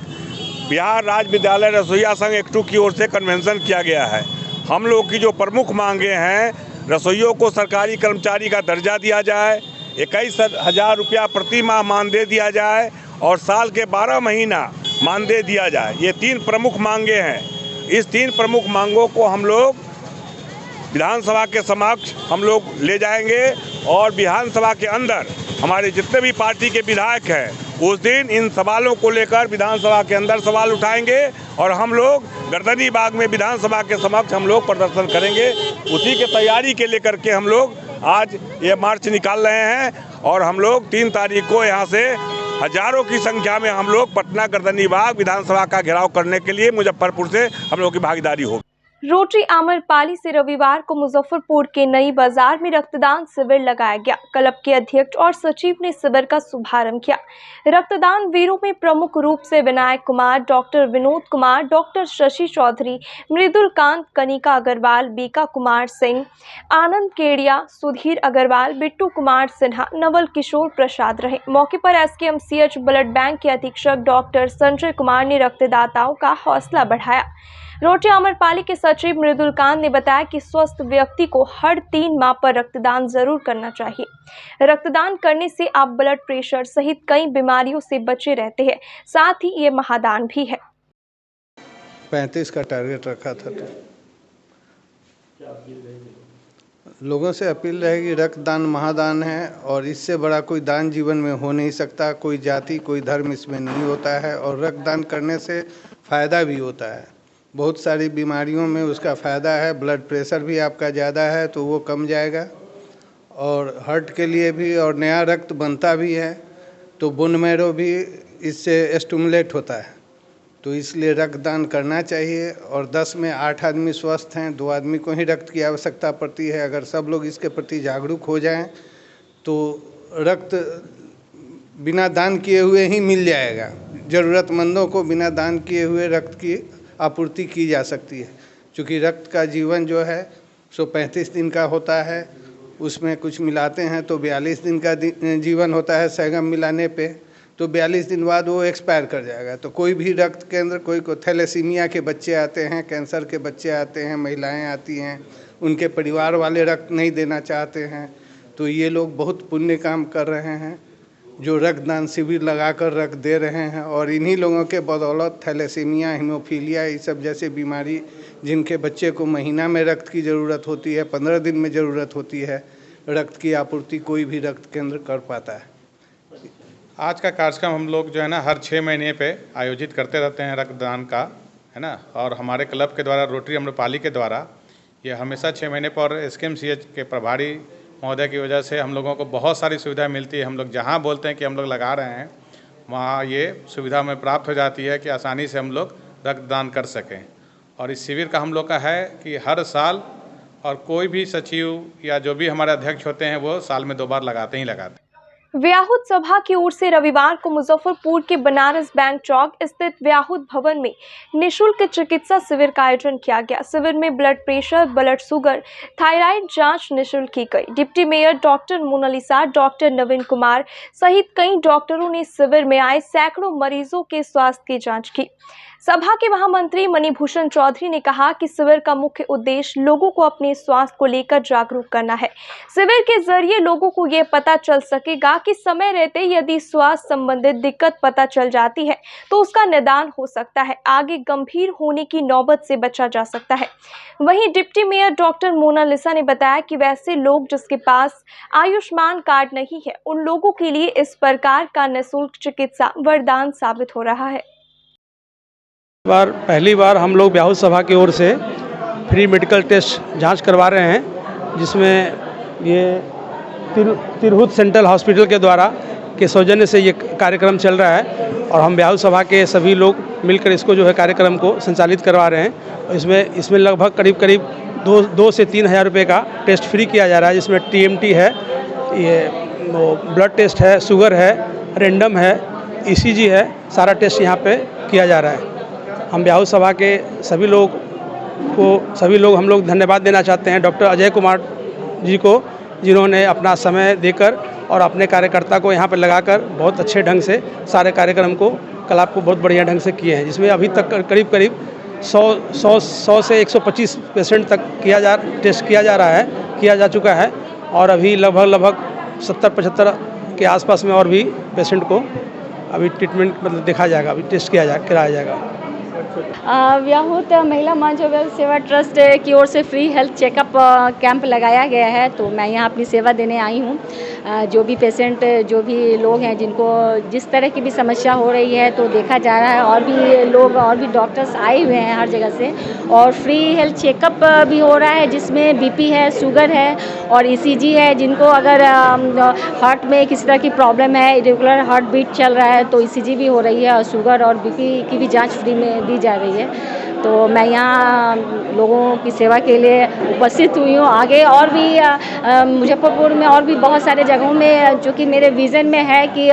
बिहार राज्य विद्यालय रसोइया संघ एकटू की ओर से कन्वेंशन किया गया है। हम लोग की जो प्रमुख मांगे हैं, रसोइयों को सरकारी कर्मचारी का दर्जा दिया जाए, 21,000 रुपया प्रति माह मानदेय दिया जाए और साल के 12 महीना मानदेय दिया जाए। ये 3 प्रमुख मांगे हैं। इस 3 प्रमुख मांगों को हम लोग विधानसभा के समक्ष हम लोग ले जाएंगे और विधानसभा के अंदर हमारे जितने भी पार्टी के विधायक हैं उस दिन इन सवालों को लेकर विधानसभा के अंदर सवाल उठाएंगे और हम लोग गर्दनी बाग में विधानसभा के समक्ष हम लोग प्रदर्शन करेंगे। उसी के तैयारी के लेकर के हम लोग आज ये मार्च निकाल रहे हैं और हम लोग 3 तारीख को यहाँ से हजारों की संख्या में हम लोग पटना गर्दनी बाग विधानसभा का घेराव करने के लिए मुजफ्फरपुर से हम लोग की भागीदारी होगी। रोटरी आम्रपाली से रविवार को मुजफ्फरपुर के नई बाजार में रक्तदान शिविर लगाया गया। क्लब के अध्यक्ष और सचिव ने शिविर का शुभारंभ किया। रक्तदान वीरों में प्रमुख रूप से विनायक कुमार, डॉक्टर विनोद कुमार, डॉक्टर शशि चौधरी, मृदुल कांत, कनिका अग्रवाल, बीका कुमार सिंह, आनंद केड़िया, सुधीर अग्रवाल, बिट्टू कुमार सिन्हा, नवल किशोर प्रसाद रहे। मौके पर SKMCH ब्लड बैंक के अधीक्षक डॉक्टर संजय कुमार ने रक्तदाताओं का हौसला बढ़ाया। रोटरी आम्रपाली के सचिव मृदुल कांत ने बताया कि स्वस्थ व्यक्ति को हर 3 माह पर रक्तदान जरूर करना चाहिए। रक्तदान करने से आप ब्लड प्रेशर सहित कई बीमारियों से बचे रहते हैं। साथ ही ये महादान भी है। 35 का टारगेट रखा था, तो लोगों से अपील रहेगी, रक्तदान महादान है और इससे बड़ा कोई दान जीवन में हो नहीं सकता। कोई जाति कोई धर्म इसमें नहीं होता है और रक्तदान करने से फ़ायदा भी होता है। बहुत सारी बीमारियों में उसका फ़ायदा है। ब्लड प्रेशर भी आपका ज़्यादा है तो वो कम जाएगा और हार्ट के लिए भी, और नया रक्त बनता भी है तो बोन मैरो भी इससे स्टिमुलेट होता है। तो इसलिए रक्तदान करना चाहिए। और 10 में 8 आदमी स्वस्थ हैं, 2 आदमी को ही रक्त की आवश्यकता पड़ती है। अगर सब लोग इसके प्रति जागरूक हो जाएं तो रक्त बिना दान किए हुए ही मिल जाएगा। ज़रूरतमंदों को बिना दान किए हुए रक्त की आपूर्ति की जा सकती है। क्योंकि रक्त का जीवन जो है 135 दिन का होता है, उसमें कुछ मिलाते हैं तो 42 दिन का जीवन होता है सहगम मिलाने पे, तो 42 दिन बाद वो एक्सपायर कर जाएगा। तो कोई भी रक्त केंद्र, कोई को थैलेसीमिया के बच्चे आते हैं, कैंसर के बच्चे आते हैं, महिलाएं आती हैं, उनके परिवार वाले रक्त नहीं देना चाहते हैं, तो ये लोग बहुत पुण्य काम कर रहे हैं जो रक्तदान शिविर लगाकर रक्त दे रहे हैं। और इन्हीं लोगों के बदौलत थैलेसीमिया, हीमोफीलिया, ये सब जैसे बीमारी जिनके बच्चे को महीना में रक्त की ज़रूरत होती है, 15 दिन में ज़रूरत होती है, रक्त की आपूर्ति कोई भी रक्त केंद्र कर पाता है। आज का कार्यक्रम हम लोग जो है ना हर 6 महीने पे आयोजित करते रहते हैं रक्तदान का, है ना। और हमारे क्लब के द्वारा, रोटरी आम्रपाली के द्वारा ये हमेशा 6 महीने पर SKMCH के प्रभारी महोदय की वजह से हम लोगों को बहुत सारी सुविधा मिलती है। हम लोग जहाँ बोलते हैं कि हम लोग लगा रहे हैं वहाँ ये सुविधा हमें प्राप्त हो जाती है कि आसानी से हम लोग रक्तदान कर सकें। और इस शिविर का हम लोग का है कि हर साल, और कोई भी सचिव या जो भी हमारे अध्यक्ष होते हैं वो साल में 2 बार लगाते हैं। व्याहुत सभा की ओर से रविवार को मुजफ्फरपुर के बनारस बैंक चौक स्थित व्याहुत भवन में निःशुल्क चिकित्सा शिविर का आयोजन किया गया। शिविर में blood pressure, blood sugar, thyroid जांच निःशुल्क की गई। Deputy mayor doctor Monalisa, doctor Naveen Kumar सहित कई डॉक्टरों ने शिविर में आए सैकड़ों मरीजों के स्वास्थ्य की जाँच की। सभा के महामंत्री मणिभूषण चौधरी ने कहा कि शिविर का मुख्य उद्देश्य लोगों को अपने स्वास्थ्य को लेकर जागरूक करना है। शिविर के जरिए लोगों को ये पता चल सकेगा कि समय रहते यदि स्वास्थ्य संबंधित दिक्कत पता चल जाती है तो उसका निदान हो सकता है, आगे गंभीर होने की नौबत से बचा जा सकता है। वहीं डिप्टी मेयर डॉक्टर मोनालिसा ने बताया कि वैसे लोग जिसके पास आयुष्मान कार्ड नहीं है उन लोगों के लिए इस प्रकार का निःशुल्क चिकित्सा वरदान साबित हो रहा है। पहली बार हम लोग व्याहुत सभा की ओर से फ्री मेडिकल टेस्ट जांच करवा रहे हैं, जिसमें ये तिरहुत सेंट्रल हॉस्पिटल के द्वारा के सौजन्य से ये कार्यक्रम चल रहा है और हम व्याहुत सभा के सभी लोग मिलकर इसको जो है कार्यक्रम को संचालित करवा रहे हैं। इसमें लगभग करीब 2 से 3 हज़ार रुपये का टेस्ट फ्री किया जा रहा है, जिसमें TMT है, ये ब्लड टेस्ट है, शुगर है, रेंडम है, ECG है, सारा टेस्ट यहाँ पे किया जा रहा है। हम व्याहुत सभा के सभी लोग को सभी लोग हम लोग धन्यवाद देना चाहते हैं डॉक्टर अजय कुमार जी को, जिन्होंने अपना समय देकर और अपने कार्यकर्ता को यहाँ पर लगाकर बहुत अच्छे ढंग से सारे कार्यक्रम को क्लब को बहुत बढ़िया ढंग से किए हैं, जिसमें अभी तक करीब 100 से 125 पेशेंट तक टेस्ट किया जा चुका है और अभी लगभग 70-75 के आसपास में और भी पेशेंट को अभी ट्रीटमेंट मतलब देखा जाएगा, अभी टेस्ट कराया जाएगा। व्याहुत महिला मानव सेवा ट्रस्ट की ओर से फ्री हेल्थ चेकअप कैंप लगाया गया है, तो मैं यहाँ अपनी सेवा देने आई हूँ। जो भी पेशेंट, जो भी लोग हैं जिनको जिस तरह की भी समस्या हो रही है तो देखा जा रहा है, और भी लोग और भी डॉक्टर्स आए हुए हैं हर जगह से, और फ्री हेल्थ चेकअप भी हो रहा है जिसमें बीपी है, शुगर है और ईसीजी है। जिनको अगर हार्ट में किसी तरह की प्रॉब्लम है, इरेगुलर हार्ट बीट चल रहा है तो ईसीजी भी हो रही है और शुगर और बीपी की भी जांच फ्री में दी जा रही है। तो मैं यहाँ लोगों की सेवा के लिए उपस्थित हुई हूँ। आगे और भी मुजफ्फरपुर में और भी बहुत सारे जगहों में जो कि मेरे विज़न में है कि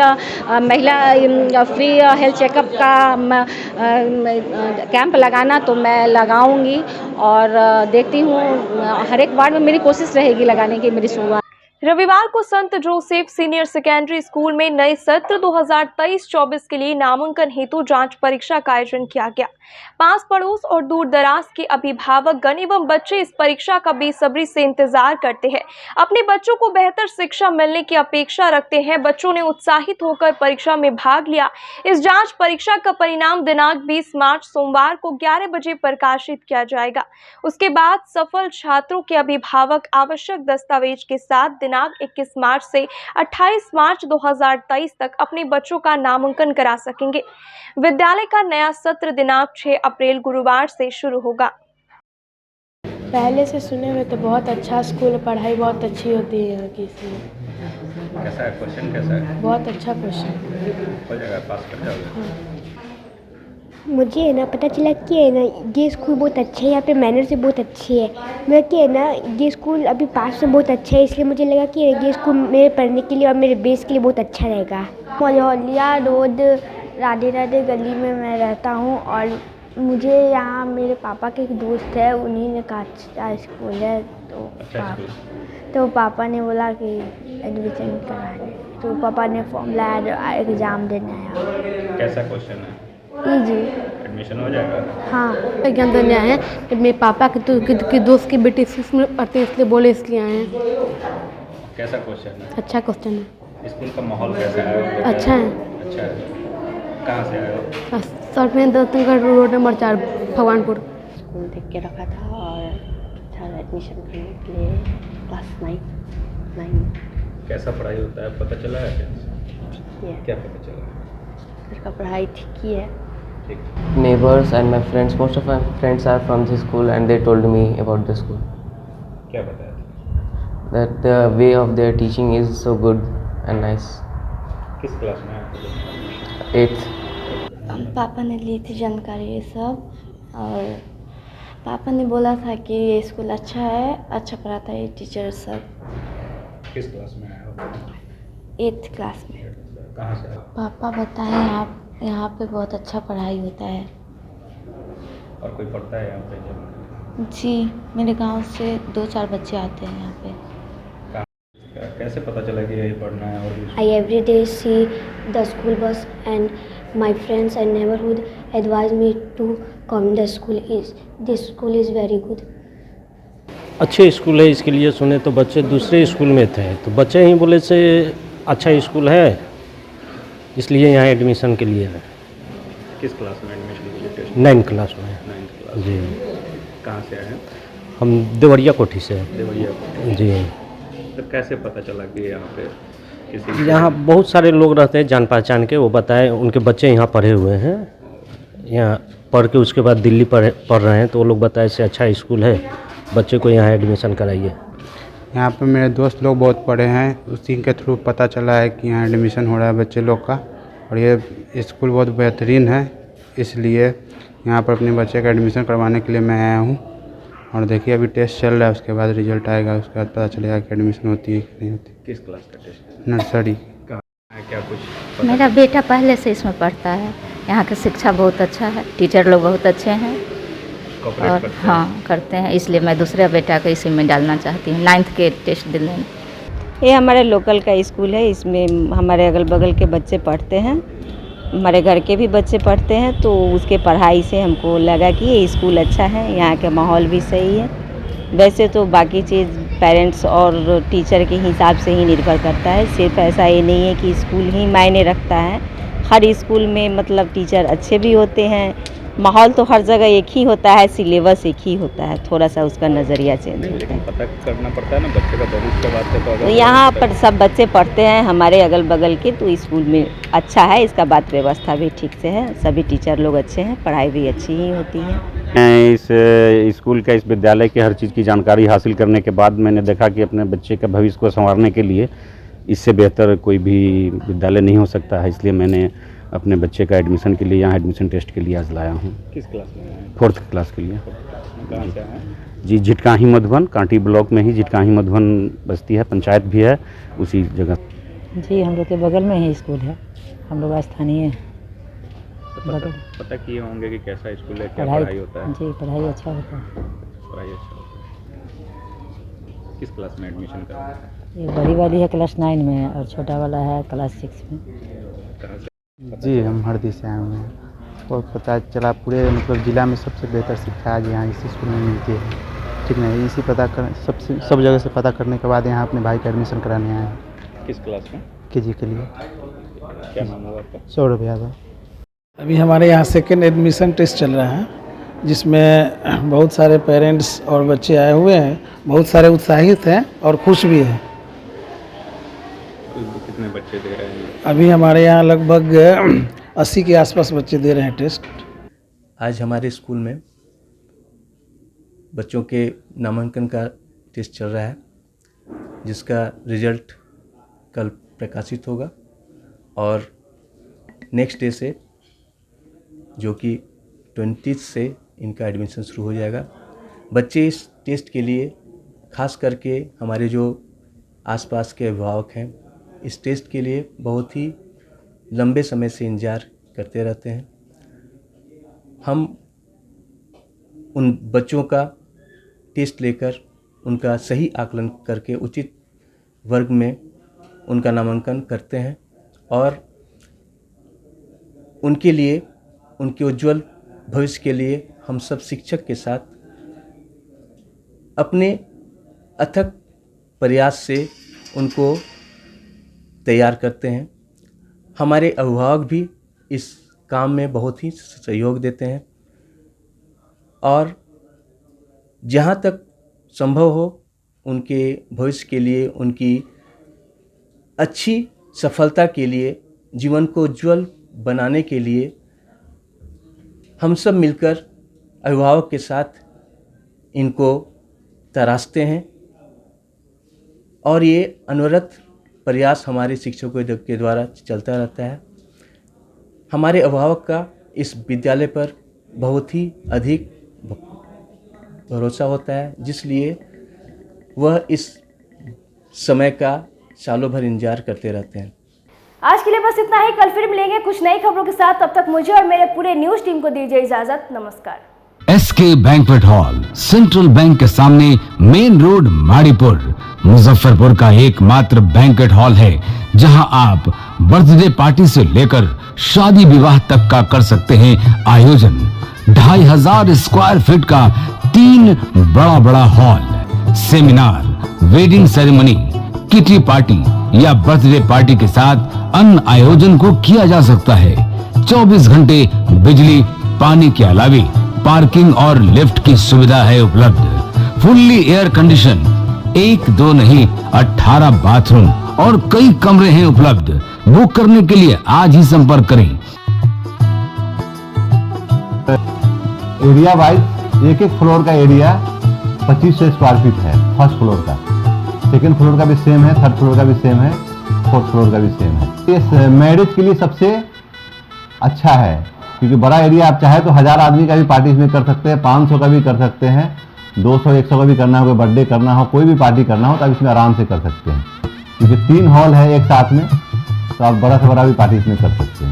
महिला फ्री हेल्थ चेकअप का कैंप लगाना, तो मैं लगाऊंगी और देखती हूँ हर एक वार्ड में मेरी कोशिश रहेगी लगाने की, मेरी शुरुआत। रविवार को संत जोसेफ सीनियर सेकेंडरी स्कूल में नए सत्र 2023-24 के लिए नामांकन हेतु जांच परीक्षा का आयोजन किया गया। पास पड़ोस और दूर दराज के अभिभावकगण एवं बच्चे इस परीक्षा का बेसब्री से इंतजार करते हैं। अपने बच्चों को बेहतर शिक्षा मिलने की अपेक्षा रखते हैं। बच्चों ने उत्साहित होकर परीक्षा में भाग लिया। इस जांच परीक्षा का परिणाम दिनांक 20 मार्च सोमवार को 11 बजे प्रकाशित किया जाएगा। उसके बाद सफल छात्रों के अभिभावक आवश्यक दस्तावेज के साथ दिनांक 21 मार्च से 28 मार्च 2023 तक अपने बच्चों का नामांकन करा सकेंगे। विद्यालय का नया सत्र दिनांक 6 अप्रैल गुरुवार से शुरू होगा। पहले से सुने हुए तो बहुत अच्छा स्कूल, पढ़ाई बहुत अच्छी होती है यहाँ की। कैसा है क्वेश्चन, कैसा है? बहुत अच्छा क्वेश्चन, हो जाएगा, पास कर जाओगे। मुझे है ना पता चला कि है ना ये स्कूल बहुत अच्छा है, यहाँ पे मैनर से बहुत अच्छी है। मैं कि है ना ये स्कूल अभी पास से बहुत अच्छा है, इसलिए मुझे लगा कि ये स्कूल मेरे पढ़ने के लिए और मेरे बेस के लिए बहुत अच्छा रहेगा। मलहौलिया रोड राधे राधे गली में मैं रहता हूँ और मुझे यहाँ मेरे पापा के एक दोस्त है, उन्हीं ने कहा अच्छा स्कूल है, तो पापा ने बोला कि एडमिशन कराने, तो पापा ने फॉर्म लाया, एग्ज़ाम देना है। कैसा क्वेश्चन है? जी एडमिशन हो जाएगा। हाँ, एग्जाम देने आए हैं। मेरे पापा के दोस्त की बेटी इसमें पढ़ते हैं, इसलिए बोले इसलिए आए हैं। कैसा क्वेश्चन है? अच्छा क्वेश्चन है। स्कूल का माहौल कैसा है? अच्छा है। अच्छा है। कहाँ से आए हो? सर में दत्तनगढ़ रोड नंबर 4 भगवानपुर। स्कूल देख के रखा था और अच्छा एडमिशन करने के लिए क्लास 9। कैसा पढ़ाई होता है पता चला है क्या पता चला? सर का पढ़ाई ठीक ही है। Neighbors and my friends, most of my friends are from this school and they told me about the school. क्या बताया? That the way of their teaching is so good and nice. किस क्लास में आप? 8th. पापा ने ली थी जानकारी ये सब, और पापा ने बोला था कि ये स्कूल अच्छा है, अच्छा पढ़ाता है टीचर सब। किस क्लास में आए हो? 8th क्लास में। कहाँ से आए? पापा बताए यहाँ पे बहुत अच्छा पढ़ाई होता है। और कोई पढ़ता है यहाँ पे? जी, मेरे गांव से 2-4 बच्चे आते हैं यहाँ पे। कैसे पता चला कि यही पढ़ना है? और I every day see the school bus and my friends and neighborhood advise me to come the school. This school is very good. अच्छे स्कूल है, इसके लिए सुने तो बच्चे दूसरे स्कूल में थे, तो बच्चे ही बोले से अच्छा स्कूल है, इसलिए यहाँ एडमिशन के लिए है। किस क्लास में एडमिशन के लिए टेस्ट? 9th क्लास में। 9th class. जी। कहाँ से आए हैं? हम देवरिया कोठी से। देवरिया कोठी। जी। तो कैसे पता चला कि यहाँ पे किसी? यहाँ बहुत सारे लोग रहते हैं जान पहचान के, वो बताए उनके बच्चे यहाँ पढ़े हुए हैं, यहाँ पढ़ के उसके बाद दिल्ली पढ़ रहे हैं, तो वो लोग बताए से अच्छा स्कूल है, बच्चे को यहाँ एडमिशन कराइए। यहाँ पे मेरे दोस्त लोग बहुत पढ़े हैं, उसी के थ्रू पता चला है कि यहाँ एडमिशन हो रहा है बच्चे लोग का, और ये स्कूल बहुत बेहतरीन है, इसलिए यहाँ पर अपने बच्चे का एडमिशन करवाने के लिए मैं आया हूँ। और देखिए अभी टेस्ट चल रहा है, उसके बाद रिजल्ट आएगा, उसके बाद पता चलेगा कि एडमिशन होती है कि नहीं होती। किस क्लास का टेस्ट? नर्सरी। क्या कुछ? मेरा बेटा पहले से इसमें पढ़ता है, यहाँ की शिक्षा बहुत अच्छा है, टीचर लोग बहुत अच्छे हैं। और हाँ करते हैं, इसलिए मैं दूसरे बेटा को इसी में डालना चाहती हूँ 9th के टेस्ट दिलने में। ये हमारे लोकल का स्कूल है, इसमें हमारे अगल बगल के बच्चे पढ़ते हैं, हमारे घर के भी बच्चे पढ़ते हैं, तो उसके पढ़ाई से हमको लगा कि ये स्कूल अच्छा है, यहाँ का माहौल भी सही है। वैसे तो बाकी चीज़ पेरेंट्स और टीचर के हिसाब से ही निर्भर करता है, सिर्फ ऐसा ये नहीं है कि स्कूल ही मायने रखता है। हर स्कूल में मतलब टीचर अच्छे भी होते हैं, माहौल तो हर जगह एक ही होता है, सिलेबस एक ही होता है, थोड़ा सा उसका नज़रिया चेंज होता है। पता करना पड़ता है ना बच्चे का भविष्य के बात तो यहाँ पर सब बच्चे पढ़ते हैं हमारे अगल बगल के, तो स्कूल में अच्छा है, इसका बात व्यवस्था भी ठीक से है, सभी टीचर लोग अच्छे हैं, पढ़ाई भी अच्छी ही होती है। इस स्कूल का, इस विद्यालय के हर चीज़ की जानकारी हासिल करने के बाद मैंने देखा कि अपने बच्चे के भविष्य को संवारने के लिए इससे बेहतर कोई भी विद्यालय नहीं हो सकता है, इसलिए मैंने अपने बच्चे का एडमिशन के लिए यहाँ एडमिशन टेस्ट के लिए आज लाया हूँ। किस क्लास में? 4th क्लास के लिए। कहाँ से हैं? जी झिटकाही मधुबन, कांटी ब्लॉक में ही झिटकाही मधुबन बस्ती है, पंचायत भी है उसी जगह। जी हम लोग के बगल में ही स्कूल है, हम लोग स्थानीय हैं। पता किए होंगे कि कैसा स्कूल है, क्या पढ़ाई होता है? जी पढ़ाई अच्छा होता है। पढ़ाई अच्छा होता है। किस क्लास में एडमिशन करना है? ये बड़ी वाली है क्लास 9 में और छोटा वाला है क्लास 6 में। जी हम हरदी से आए हुए हैं और पता चला पूरे मतलब ज़िला में सबसे बेहतर शिक्षा आज यहाँ इसी स्कूल में मिलती है, ठीक नहीं, इसी सब जगह से पता करने के बाद यहाँ अपने भाई का एडमिशन कराने आए हैं। किस क्लास में? KG के लिए। क्या नाम हुआ आपका? सौरभ यादव। अभी हमारे यहाँ सेकेंड एडमिशन टेस्ट चल रहा है, जिसमें बहुत सारे पेरेंट्स और बच्चे आए हुए हैं, बहुत सारे उत्साहित हैं और खुश भी हैं। कितने बच्चे दे रहे हैं? अभी हमारे यहाँ लगभग 80 के आसपास बच्चे दे रहे हैं टेस्ट। आज हमारे स्कूल में बच्चों के नामांकन का टेस्ट चल रहा है, जिसका रिजल्ट कल प्रकाशित होगा और नेक्स्ट डे से, जो कि 20 से इनका एडमिशन शुरू हो जाएगा। बच्चे इस टेस्ट के लिए खास करके हमारे जो आसपास के अभिभावक हैं इस टेस्ट के लिए बहुत ही लंबे समय से इंतज़ार करते रहते हैं। हम उन बच्चों का टेस्ट लेकर उनका सही आकलन करके उचित वर्ग में उनका नामांकन करते हैं और उनके लिए, उनके उज्जवल भविष्य के लिए हम सब शिक्षक के साथ अपने अथक प्रयास से उनको तैयार करते हैं। हमारे अभिभावक भी इस काम में बहुत ही सहयोग देते हैं और जहाँ तक संभव हो उनके भविष्य के लिए, उनकी अच्छी सफलता के लिए, जीवन को उज्जवल बनाने के लिए हम सब मिलकर अभिभावक के साथ इनको तराशते हैं और ये अनवरत प्रयास हमारे शिक्षकों के द्वारा चलता रहता है। हमारे अभिभावक का इस विद्यालय पर बहुत ही अधिक भरोसा होता है, जिसलिए वह इस समय का सालों भर इंतजार करते रहते हैं। आज के लिए बस इतना ही, कल फिर मिलेंगे कुछ नई खबरों के साथ। तब तक मुझे और मेरे पूरे न्यूज टीम को दीजिए इजाजत। नमस्कार। SK banquet hall, Central Bank के सामने, मेन रोड, माड़ीपुर, मुजफ्फरपुर का एकमात्र बैंक्वेट हॉल है जहां आप बर्थडे पार्टी से लेकर शादी विवाह तक का कर सकते हैं आयोजन। 2500 स्क्वायर फीट का 3 बड़ा hall, seminar, wedding ceremony, kitty party या बर्थडे पार्टी के साथ अन्य आयोजन को किया जा सकता है। 24 घंटे बिजली पानी के अलावे पार्किंग और लिफ्ट की सुविधा है उपलब्ध। फुल्ली एयर कंडीशन, 1 2 नहीं 18 बाथरूम और कई कमरे हैं उपलब्ध। बुक करने के लिए आज ही संपर्क करें। एरिया वाइज एक फ्लोर का एरिया 2500 स्क्वायर फीट है। फर्स्ट फ्लोर का, सेकंड फ्लोर का भी सेम है, थर्ड फ्लोर का भी सेम है, फोर्थ फ्लोर का भी सेम है। ये मैरिज के लिए सबसे अच्छा है, क्योंकि बड़ा एरिया आप चाहे तो 1000 आदमी का भी पार्टी इसमें कर सकते हैं, 500 का भी कर सकते हैं, 200 100 का भी करना हो, कोई बर्थडे करना हो, कोई भी पार्टी करना हो तो आप इसमें आराम से कर सकते हैं। क्योंकि 3 हॉल है एक साथ में, तो आप बड़ा से बड़ा भी पार्टी इसमें कर सकते हैं।